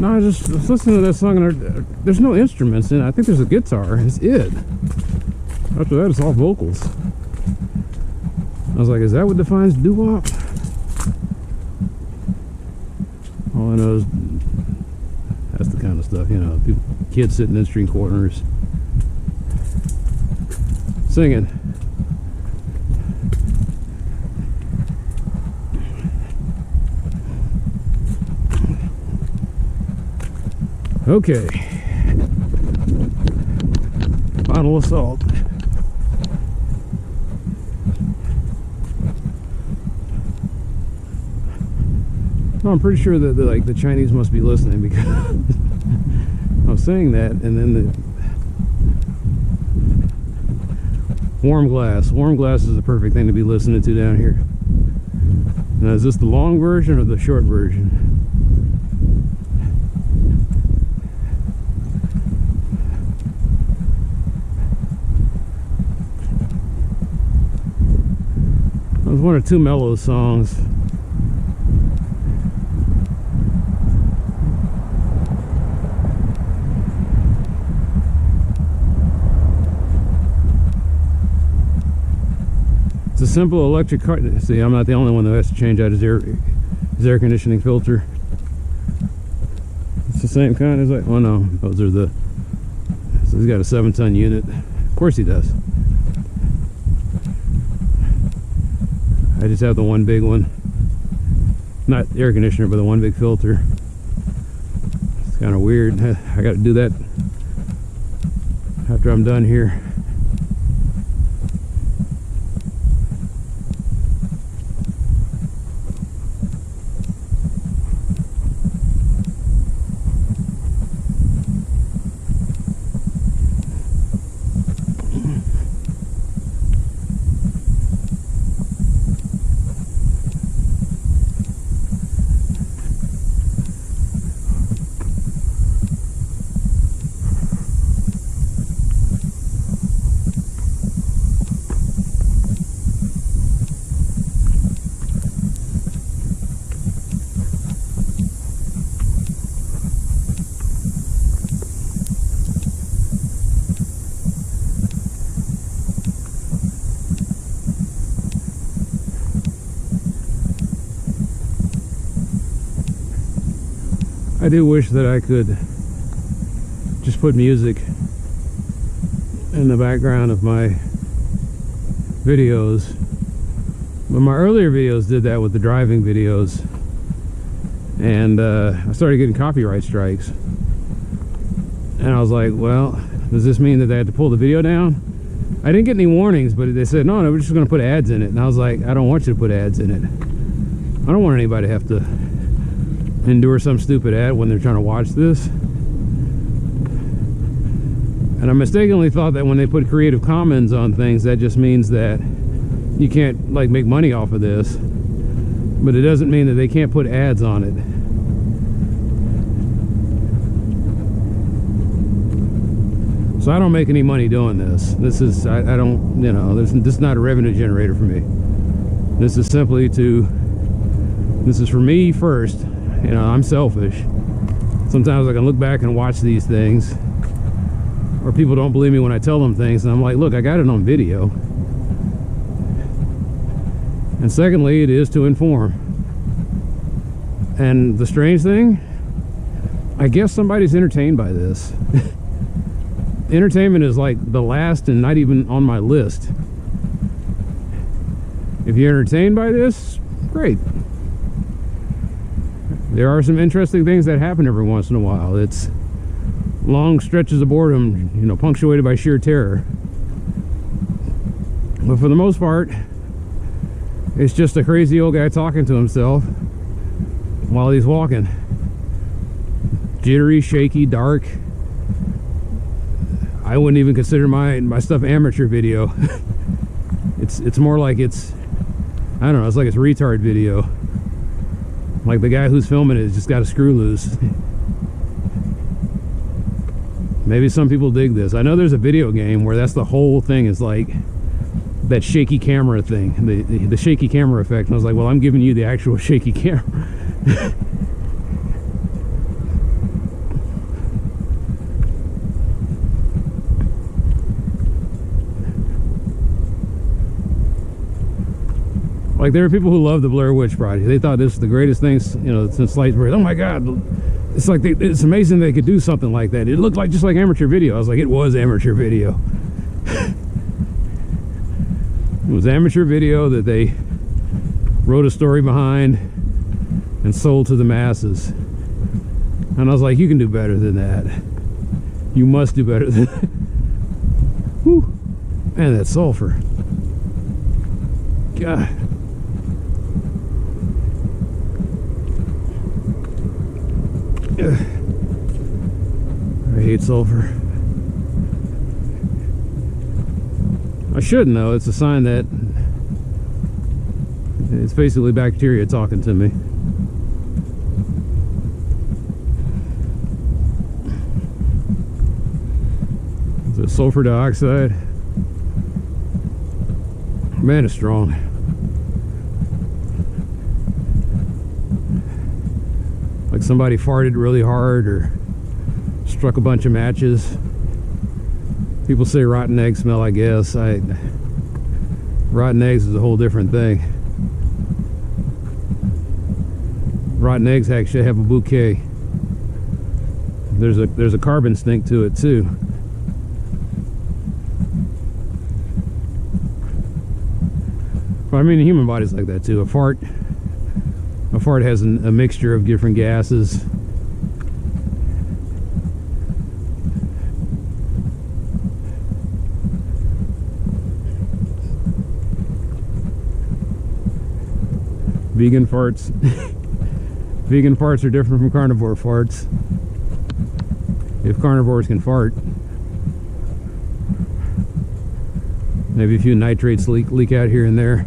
No, I just was listening to that song and there's no instruments in it. I think there's a guitar. It's it. After that, it's all vocals. I was like, is that what defines doo-wop? All I know is that's the kind of stuff, you know, people, kids sitting in street corners singing. Okay, final assault. Well, I'm pretty sure that like the Chinese must be listening, because I was saying that, and then the warm glass is the perfect thing to be listening to down here. Now, is this the long version or the short version? It was one or two mellow songs. It's a simple electric car. See, I'm not the only one that has to change out his air conditioning filter. It's the same kind as like, oh no, those are the, so he's got a 7-ton unit. Of course he does. I just have the one big one. Not the air conditioner, but the one big filter. It's kind of weird. I got to do that after I'm done here. I do wish that I could just put music in the background of my videos, but my earlier videos did that with the driving videos, and I started getting copyright strikes, and I was like, well, does this mean that they had to pull the video down? I didn't get any warnings, but they said, no, we're just going to put ads in it, and I was like, I don't want you to put ads in it. I don't want anybody to have to endure some stupid ad when they're trying to watch this. And I mistakenly thought that when they put Creative Commons on things, that just means that you can't like make money off of this, but it doesn't mean that they can't put ads on it. So I don't make any money doing this. This is, I don't, you know, this is not a revenue generator for me. This is simply to, this is for me first. You know, I'm selfish. Sometimes I can look back and watch these things, or people don't believe me when I tell them things, and I'm like, look, I got it on video. And secondly, it is to inform. And the strange thing, I guess somebody's entertained by this. Entertainment is like the last and not even on my list. If you're entertained by this, great. There are some interesting things that happen every once in a while. It's long stretches of boredom, you know, punctuated by sheer terror. But for the most part, it's just a crazy old guy talking to himself while he's walking. Jittery, shaky, dark. I wouldn't even consider my stuff amateur video. It's more like it's, I don't know, it's like it's retard video. Like the guy who's filming it has just got a screw loose. Maybe some people dig this. I know there's a video game where that's the whole thing, is like that shaky camera thing, the shaky camera effect. And I was like, well, I'm giving you the actual shaky camera. Like, there are people who love the Blair Witch Project. They thought this was the greatest thing, you know, since sliced bread. Oh my God, it's like it's amazing they could do something like that. It looked like just like amateur video. I was like, it was amateur video. It was amateur video that they wrote a story behind and sold to the masses. And I was like, you can do better than that. You must do better than that. Whew. Man, that sulfur. God. I hate sulfur. I shouldn't though. It's a sign that it's basically bacteria talking to me. Is it sulfur dioxide? Man, it's strong. Like somebody farted really hard or struck a bunch of matches. People say rotten egg smell, I guess. Rotten eggs is a whole different thing. Rotten eggs actually have a bouquet. There's a carbon stink to it too. I mean, the human body's like that too. A fart fart has a mixture of different gases. Vegan farts. Vegan farts are different from carnivore farts. If carnivores can fart, maybe a few nitrates leak out here and there.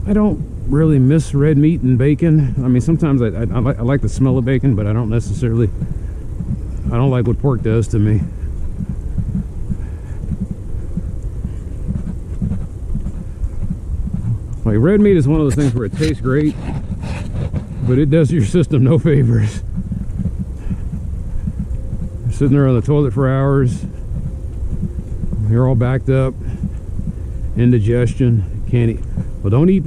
I don't really miss red meat and bacon. I mean, sometimes I like the smell of bacon, but I don't necessarily, I don't like what pork does to me. Like, red meat is one of those things where it tastes great, but it does your system no favors. You're sitting there on the toilet for hours, you're all backed up, indigestion, can't eat. Well, don't eat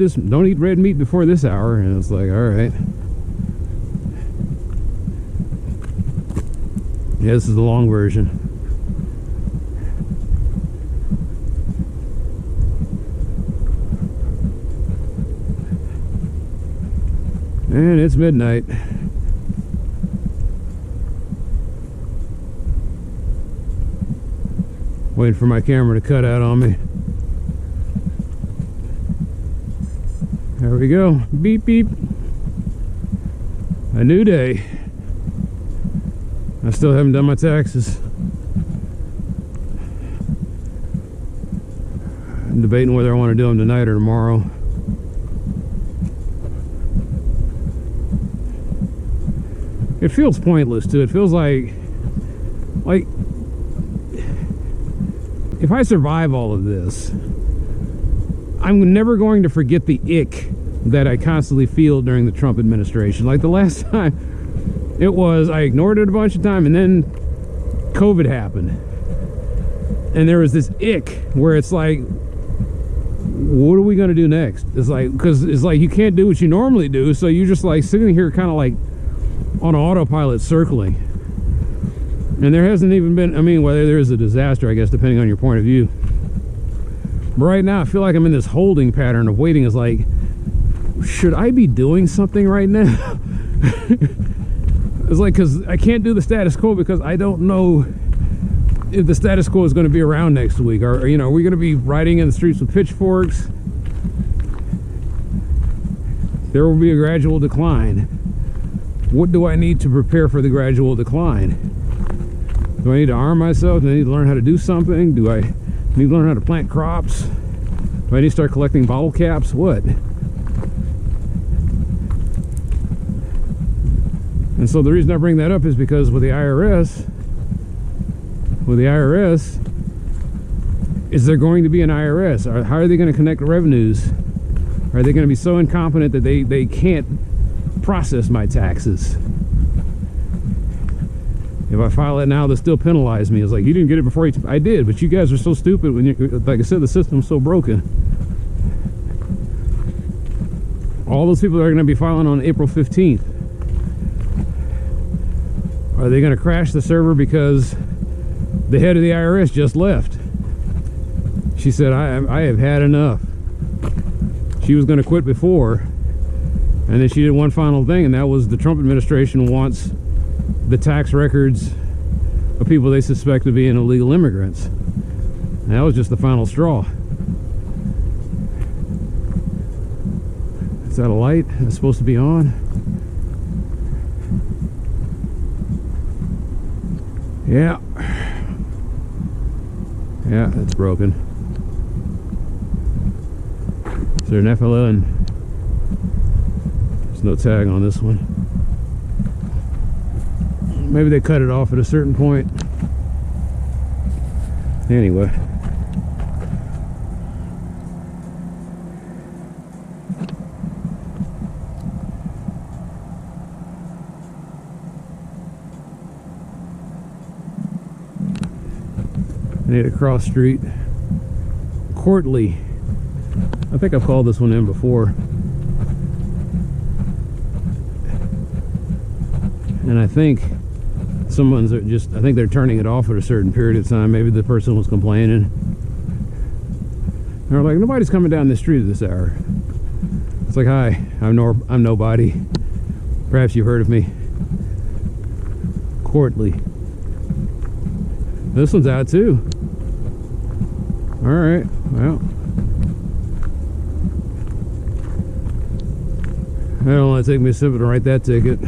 red meat before this hour. And it's like, all right. Yeah, this is the long version. And it's midnight. Waiting for my camera to cut out on me. There we go. Beep, beep. A new day. I still haven't done my taxes. I'm debating whether I want to do them tonight or tomorrow. It feels pointless too. It feels like if I survive all of this, I'm never going to forget the ick that I constantly feel during the Trump administration. Like the last time, it was, I ignored it a bunch of time, and then COVID happened. And there was this ick where it's like, what are we going to do next? It's like, because it's like you can't do what you normally do, so you're just like sitting here kind of like on autopilot circling. And there hasn't even been, I mean, whether there is a disaster, I guess, depending on your point of view. But right now, I feel like I'm in this holding pattern of waiting. Is like, should I be doing something right now? It's like, because I can't do the status quo because I don't know if the status quo is going to be around next week. Or, you know, we're going to be riding in the streets with pitchforks. There will be a gradual decline. What do I need to prepare for the gradual decline? Do I need to arm myself? Do I need to learn how to do something? Do I need to learn how to plant crops? Do I need to start collecting bottle caps? What? And so the reason I bring that up is because with the IRS, is there going to be an IRS? Or how are they going to connect the revenues? Are they going to be so incompetent that they can't process my taxes? If I file it now, they'll still penalize me. It's like, you didn't get it before I did, but you guys are so stupid. When you, like I said, the system's so broken. All those people that are going to be filing on April 15th, are they going to crash the server because the head of the IRS just left? She said, I have had enough. She was going to quit before, and then she did one final thing, and that was the Trump administration wants the tax records of people they suspect of being illegal immigrants. And that was just the final straw. Is that a light that's supposed to be on? Yeah. Yeah, it's broken. Is there an FLN? There's no tag on this one. Maybe they cut it off at a certain point. Anyway. I need to cross street. Courtly. I think I've called this one in before. And I think someone's just, I think they're turning it off at a certain period of time. Maybe the person was complaining. They're like, nobody's coming down this street at this hour. It's like, hi, I'm nobody. Perhaps you've heard of me. Courtly. This one's out too. Alright, well. I don't want to take me a second to write that ticket.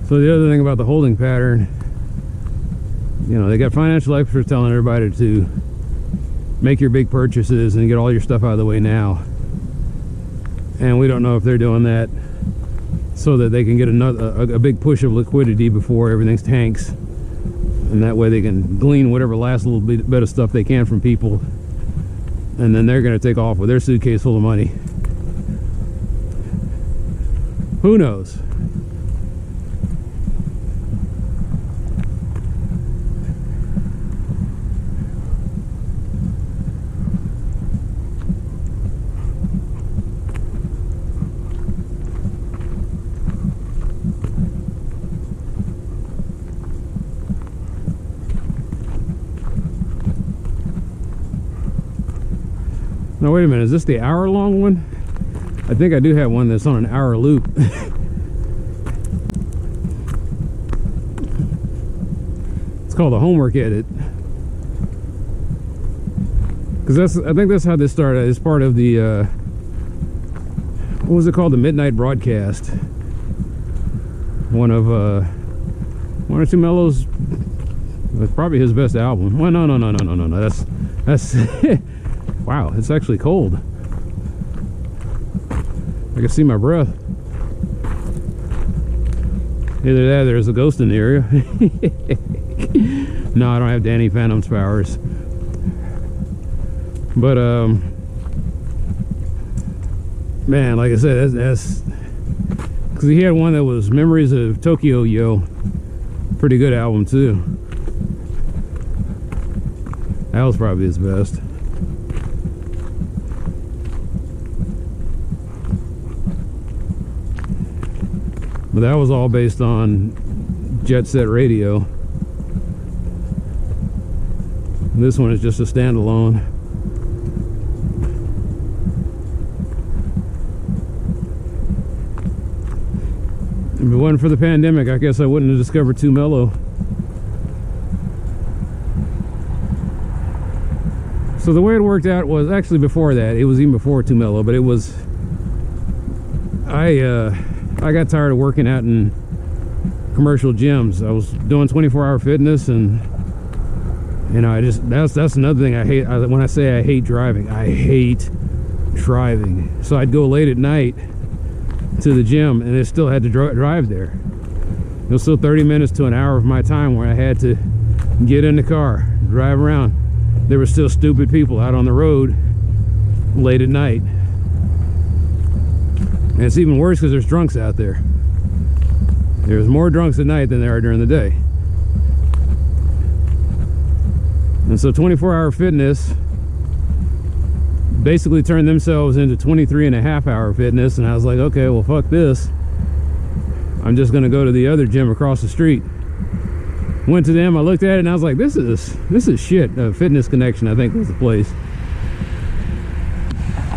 So the other thing about the holding pattern, you know, they got financial experts telling everybody to make your big purchases and get all your stuff out of the way now. And we don't know if they're doing that so that they can get a big push of liquidity before everything's tanks. And that way they can glean whatever last little bit of stuff they can from people. And then they're going to take off with their suitcase full of money. Who knows? Now wait a minute, is this the hour-long one? I think I do have one that's on an hour loop. It's called a homework edit. Because I think that's how this started. It's part of the what was it called? The Midnight Broadcast. One of Too Mellow's, it's probably his best album. Well, no. That's wow, it's actually cold. I can see my breath. Either that or there's a ghost in the area. No, I don't have Danny Phantom's powers. But, man, like I said, that's because he had one that was Memories of Tokyo Yo. Pretty good album, too. That was probably his best. But that was all based on Jet Set Radio. This one is just a standalone. If it wasn't for the pandemic, I guess I wouldn't have discovered Too Mellow. So the way it worked out was actually before that. It was even before Too Mellow, but it was I got tired of working out in commercial gyms. I was doing 24-hour fitness, and you know, that's another thing I hate. When I say I hate driving, I hate driving. So I'd go late at night to the gym, and I still had to drive there. It was still 30 minutes to an hour of my time where I had to get in the car, drive around. There were still stupid people out on the road late at night. And it's even worse because there's drunks out there. There's more drunks at night than there are during the day. And so 24-hour fitness basically turned themselves into 23.5-hour fitness, and I was like, okay, well, fuck this. I'm just gonna go to the other gym across the street. Went to them, I looked at it, and I was like, this is shit. Fitness Connection, I think, was the place.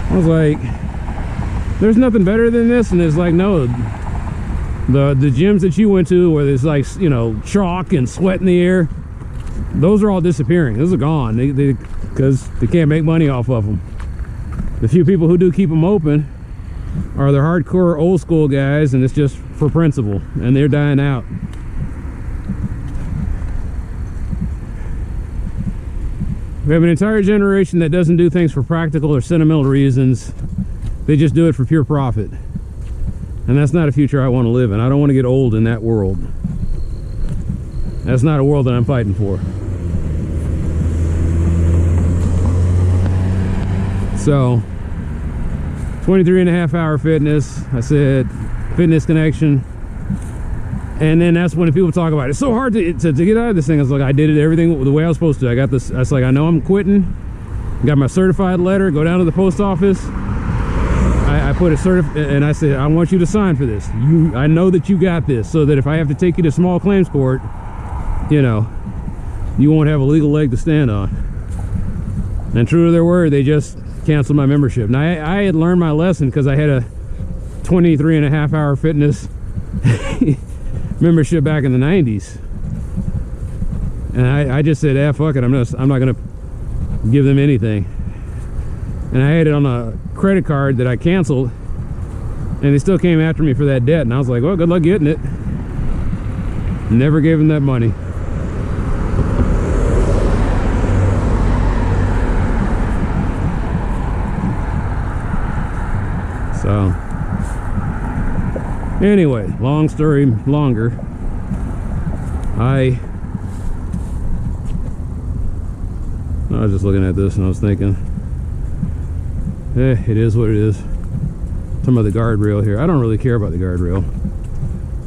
I was like, there's nothing better than this. And it's like, no, the gyms that you went to where there's like, you know, chalk and sweat in the air, those are all disappearing. Those are gone because they can't make money off of them. The few people who do keep them open are the hardcore old school guys, and it's just for principle, and they're dying out. We have an entire generation that doesn't do things for practical or sentimental reasons. They just do it for pure profit. And that's not a future I want to live in. I don't want to get old in that world. That's not a world that I'm fighting for. So 23.5-hour fitness. I said fitness connection. And then that's when people talk about it. It's so hard to get out of this thing. I was like, I did it everything the way I was supposed to. I got this. I was like, I know I'm quitting. Got my certified letter. Go down to the post office. I put a and I said, I want you to sign for this. I know that you got this, so that if I have to take you to small claims court, you know, you won't have a legal leg to stand on. And true to their word, they just canceled my membership. Now I had learned my lesson because I had a 23.5-hour fitness membership back in the 90s, and I just said, fuck it, I'm not gonna give them anything. And I had it on a credit card that I canceled, and they still came after me for that debt, and I was like, well, good luck getting it. Never gave them that money. So anyway, long story longer, I was just looking at this and I was thinking, it is what it is. Talking about the guardrail here. I don't really care about the guardrail.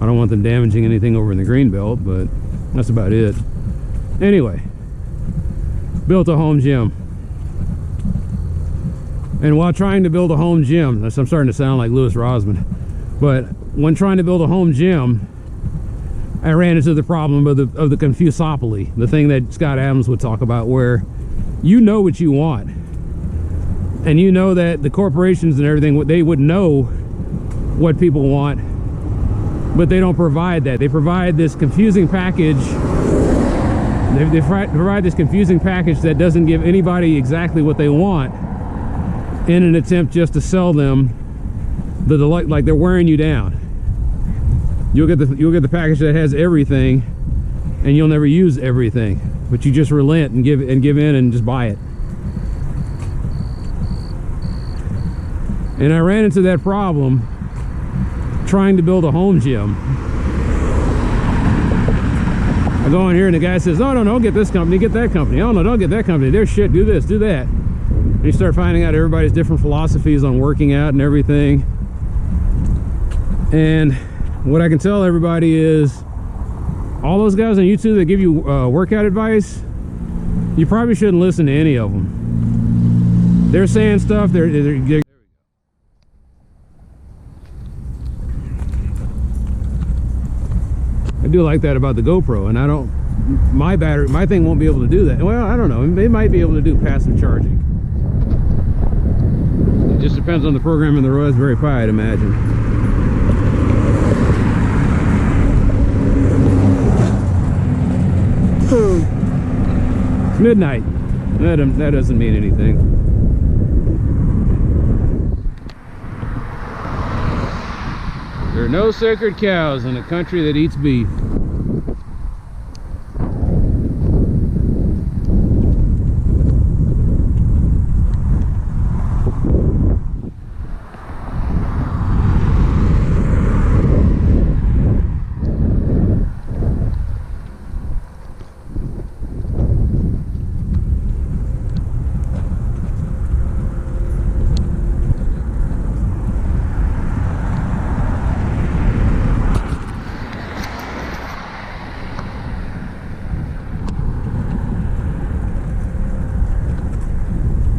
I don't want them damaging anything over in the green belt, but that's about it. Anyway, built a home gym. And while trying to build a home gym, I'm starting to sound like Louis Rosman, but when trying to build a home gym, I ran into the problem of the confusopoly, the thing that Scott Adams would talk about, where you know what you want, and you know that the corporations and everything, they would know what people want, but they don't provide that. They provide this confusing package. They provide this confusing package that doesn't give anybody exactly what they want, in an attempt just to sell them the delight, like they're wearing you down. You'll get the package that has everything, and you'll never use everything, but you just relent and give in and just buy it. And I ran into that problem trying to build a home gym. I go in here and the guy says, no, don't get this company, get that company. Oh no, don't get that company, they're shit, do this, do that. And you start finding out everybody's different philosophies on working out and everything. And what I can tell everybody is, all those guys on YouTube that give you workout advice, you probably shouldn't listen to any of them. They're saying stuff, they're I do like that about the GoPro, and I don't, my thing won't be able to do that. Well, I don't know, they might be able to do passive charging. It just depends on the program in the Raspberry Pi, I'd imagine. It's midnight. That doesn't mean anything. There are no sacred cows in a country that eats beef.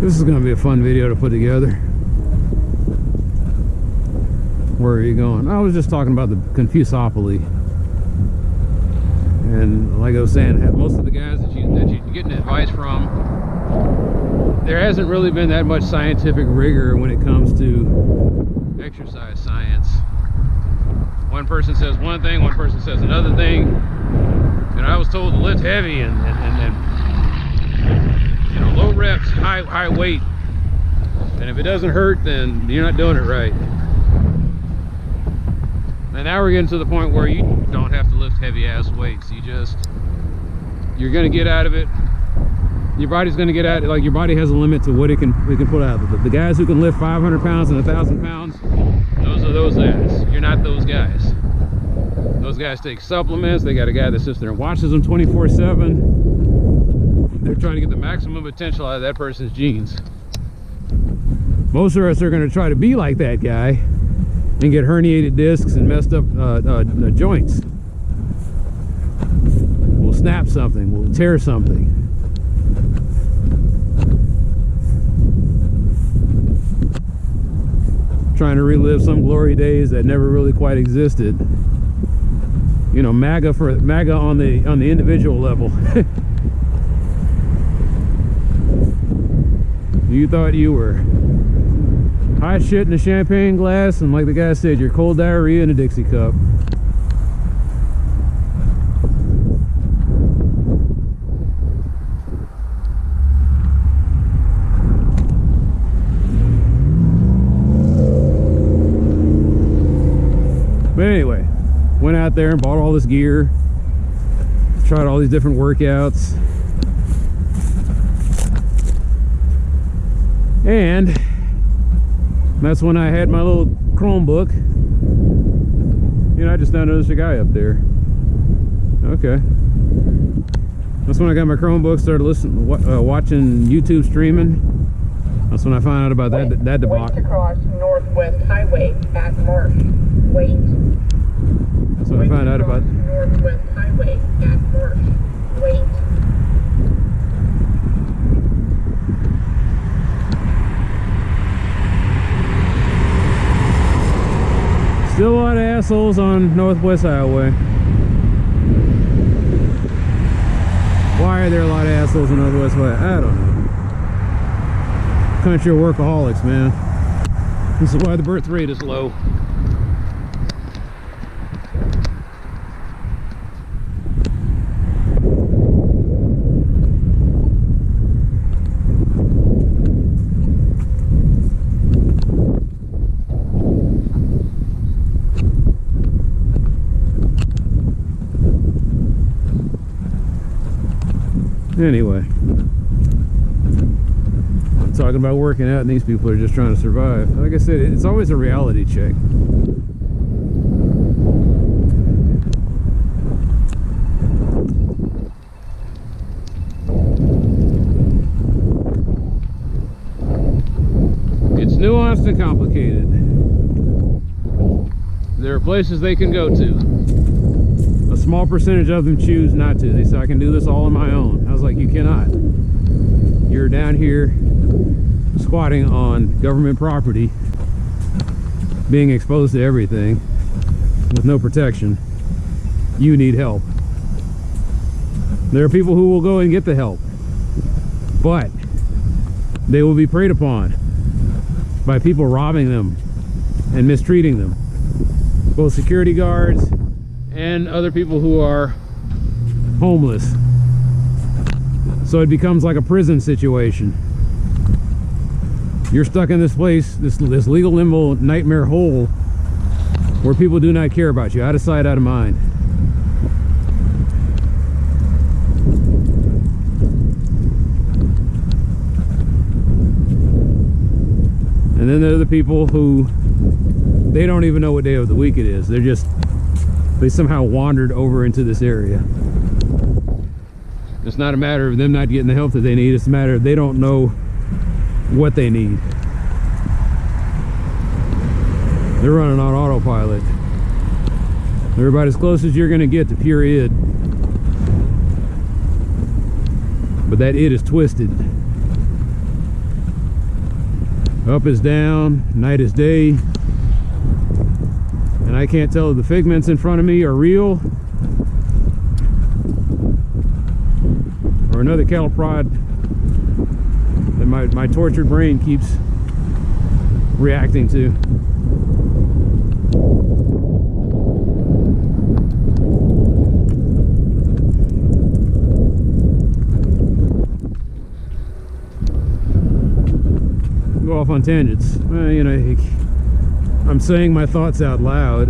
This is going to be a fun video to put together. Where are you going? I was just talking about the confusopoly. And like I was saying, most of the guys that you're getting advice from, there hasn't really been that much scientific rigor when it comes to exercise science. One person says one thing, one person says another thing. And I was told to lift heavy and you know, low reps, high weight, and if it doesn't hurt, then you're not doing it right. And now we're getting to the point where you don't have to lift heavy ass weights. You're gonna get out of it. Your body's gonna get out. Like, your body has a limit to what it can put out. The guys who can lift 500 pounds and 1,000 pounds, those are those guys. You're not those guys. Those guys take supplements. They got a guy that sits there and watches them 24/7. They're trying to get the maximum potential out of that person's genes. Most of us are going to try to be like that guy and get herniated discs and messed up joints. We'll snap something. We'll tear something. Trying to relive some glory days that never really quite existed. You know, MAGA on the individual level. You thought you were hot shit in a champagne glass, and like the guy said, you're cold diarrhea in a Dixie cup. But anyway, went out there and bought all this gear, tried all these different workouts, and that's when I had my little Chromebook. You know, I just now noticed a guy up there. Okay. That's when I got my Chromebook, started listening, watching YouTube streaming. That's when I found out about that debacle. Wait to cross Northwest Highway at Marsh. Wait. That's when I found out about Northwest Highway at Marsh. Wait. Still a lot of assholes on Northwest Highway. Why are there a lot of assholes on Northwest Highway? I don't know. Country of workaholics, man. This is why the birth rate is low. Anyway, I'm talking about working out, and these people are just trying to survive. Like I said, it's always a reality check. It's nuanced and complicated. There are places they can go to. A small percentage of them choose not to. They say, I can do this all on my own. I was like, you cannot. You're down here squatting on government property, being exposed to everything with no protection. You need help. There are people who will go and get the help, but they will be preyed upon by people robbing them and mistreating them. Both security guards and other people who are homeless. So it becomes like a prison situation. You're stuck in this place, this legal limbo nightmare hole where people do not care about you. Out of sight, out of mind. And then there are the people who, they don't even know what day of the week it is. They somehow wandered over into this area. It's not a matter of them not getting the help that they need. It's a matter of they don't know what they need. They're running on autopilot. They're about as close as you're going to get to pure id. But that id is twisted. Up is down, night is day. And I can't tell if the figments in front of me are real or another cattle prod that my tortured brain keeps reacting to. Go off on tangents. You know, I'm saying my thoughts out loud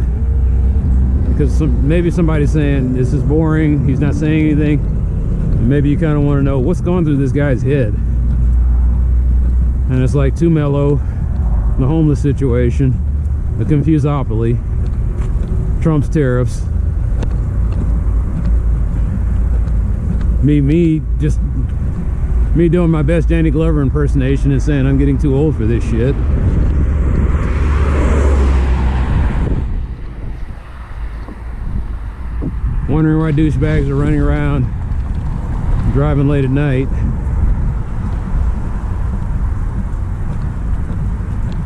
because maybe somebody's saying this is boring, he's not saying anything, and maybe you kind of want to know what's going through this guy's head. And it's like too mellow, the homeless situation, the confusopoly, Trump's tariffs, Me doing my best Danny Glover impersonation and saying I'm getting too old for this shit. Wondering why douchebags are running around driving late at night.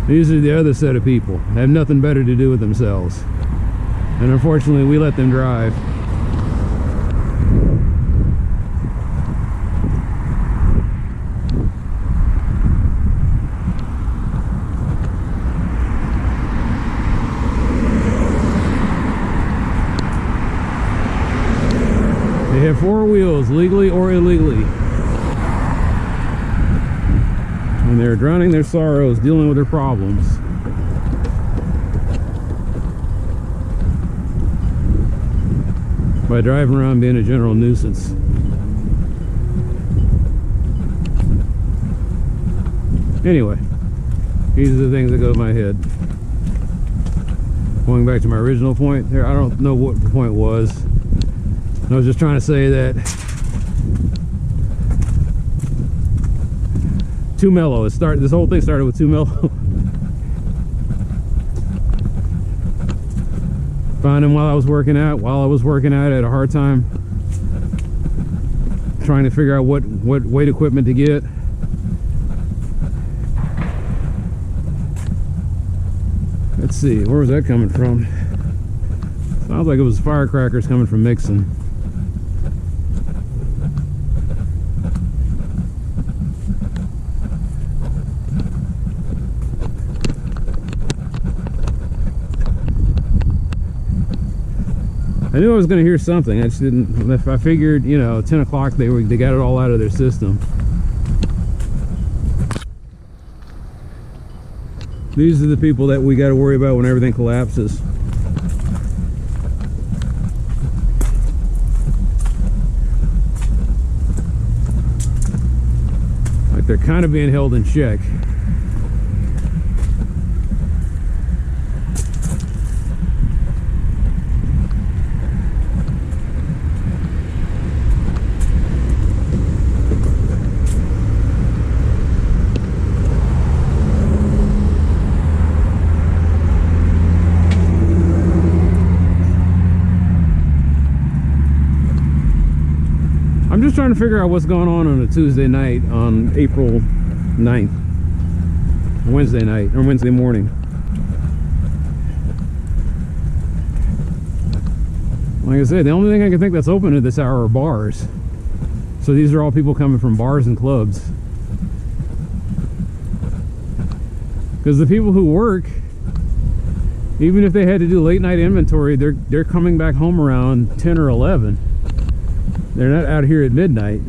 These are the other set of people. They have nothing better to do with themselves. And unfortunately, we let them drive. They have 4 wheels, legally or illegally. And they're drowning their sorrows, dealing with their problems. By driving around being a general nuisance. Anyway, these are the things that go to my head. Going back to my original point there, I don't know what the point was. I was just trying to say that too mellow. This whole thing started with too mellow. Found him while I was working out. While I was working out, I had a hard time trying to figure out what weight equipment to get. Let's see, where was that coming from? Sounds like it was firecrackers coming from Mixon. I knew I was going to hear something. I just didn't. If I figured, you know, 10 o'clock they got it all out of their system. These are the people that we got to worry about when everything collapses. Like they're kind of being held in check. I'm just trying to figure out what's going on a Tuesday night on April 9th. Wednesday night, or Wednesday morning. Like I said, the only thing I can think that's open at this hour are bars. So these are all people coming from bars and clubs. Because the people who work, even if they had to do late night inventory, they're coming back home around 10 or 11. They're not out here at midnight.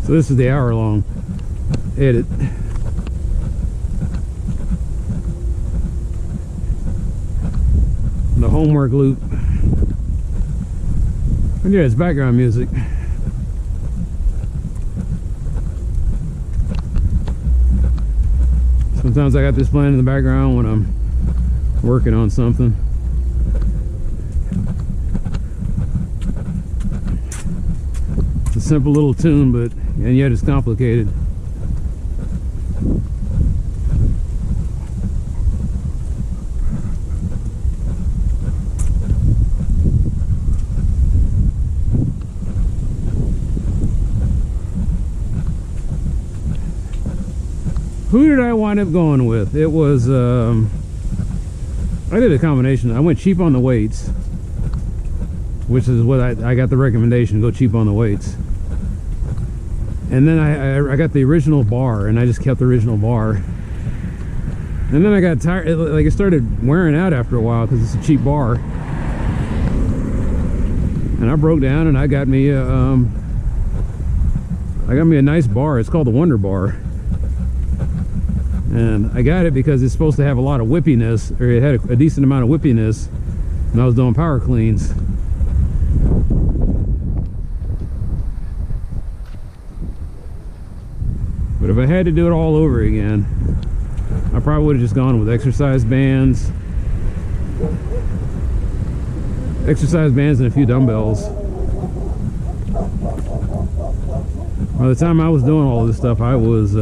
So this is the hour-long edit. The homework loop. And yeah, it's background music. Sometimes I got this playing in the background when I'm working on something. It's a simple little tune, but and yet it's complicated. Who did I wind up going with? It was, I did a combination. I went cheap on the weights, which is what I got the recommendation, go cheap on the weights. And then I got the original bar, and I just kept the original bar. And then I got tired, it started wearing out after a while because it's a cheap bar. And I broke down and I got me a nice bar. It's called the Wonder Bar. And I got it because it's supposed to have a lot of whippiness, or it had a decent amount of whippiness when I was doing power cleans. But if I had to do it all over again, I probably would have just gone with exercise bands. Exercise bands and a few dumbbells. By the time I was doing all this stuff, I was,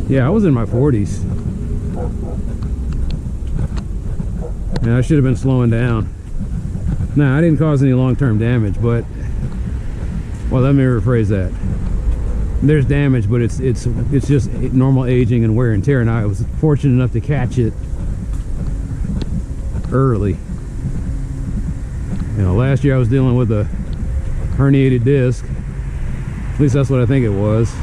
yeah, I was in my 40s. And I should have been slowing down. Nah, I didn't cause any long-term damage, but, well, let me rephrase that. There's damage, but it's just normal aging and wear and tear, and I was fortunate enough to catch it early. You know, last year I was dealing with a herniated disc. At least that's what I think it was.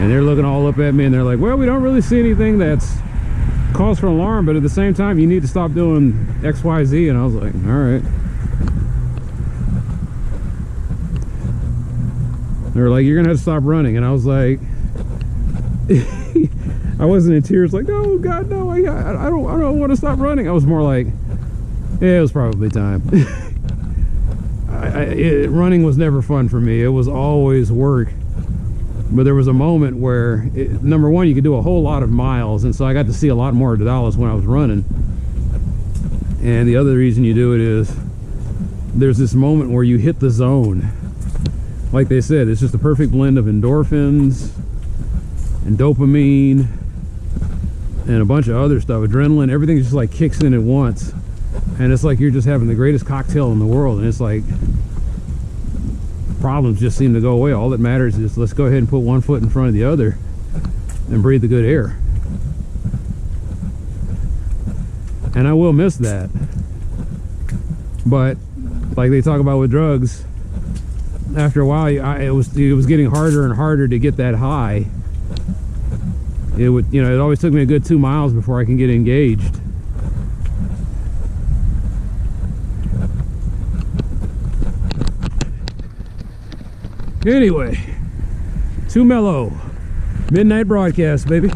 And they're looking all up at me and they're like, well, we don't really see anything that's cause for alarm, but at the same time you need to stop doing XYZ. And I was like, all right. They were like, you're gonna have to stop running. And I was like, I wasn't in tears like, no, God, no, I don't want to stop running. I was more like, yeah, it was probably time. Running was never fun for me. It was always work. But there was a moment where, number one, you could do a whole lot of miles, and so I got to see a lot more of Dallas when I was running. And the other reason you do it is there's this moment where you hit the zone. Like they said, it's just a perfect blend of endorphins and dopamine and a bunch of other stuff, adrenaline. Everything just like kicks in at once, and it's like you're just having the greatest cocktail in the world. And it's like problems just seem to go away. All that matters is let's go ahead and put one foot in front of the other and breathe the good air. And I will miss that, but like they talk about with drugs, after a while it was getting harder and harder to get that high. It would, you know, it always took me a good 2 miles before I can get engaged. Anyway, too mellow. Midnight broadcast, baby.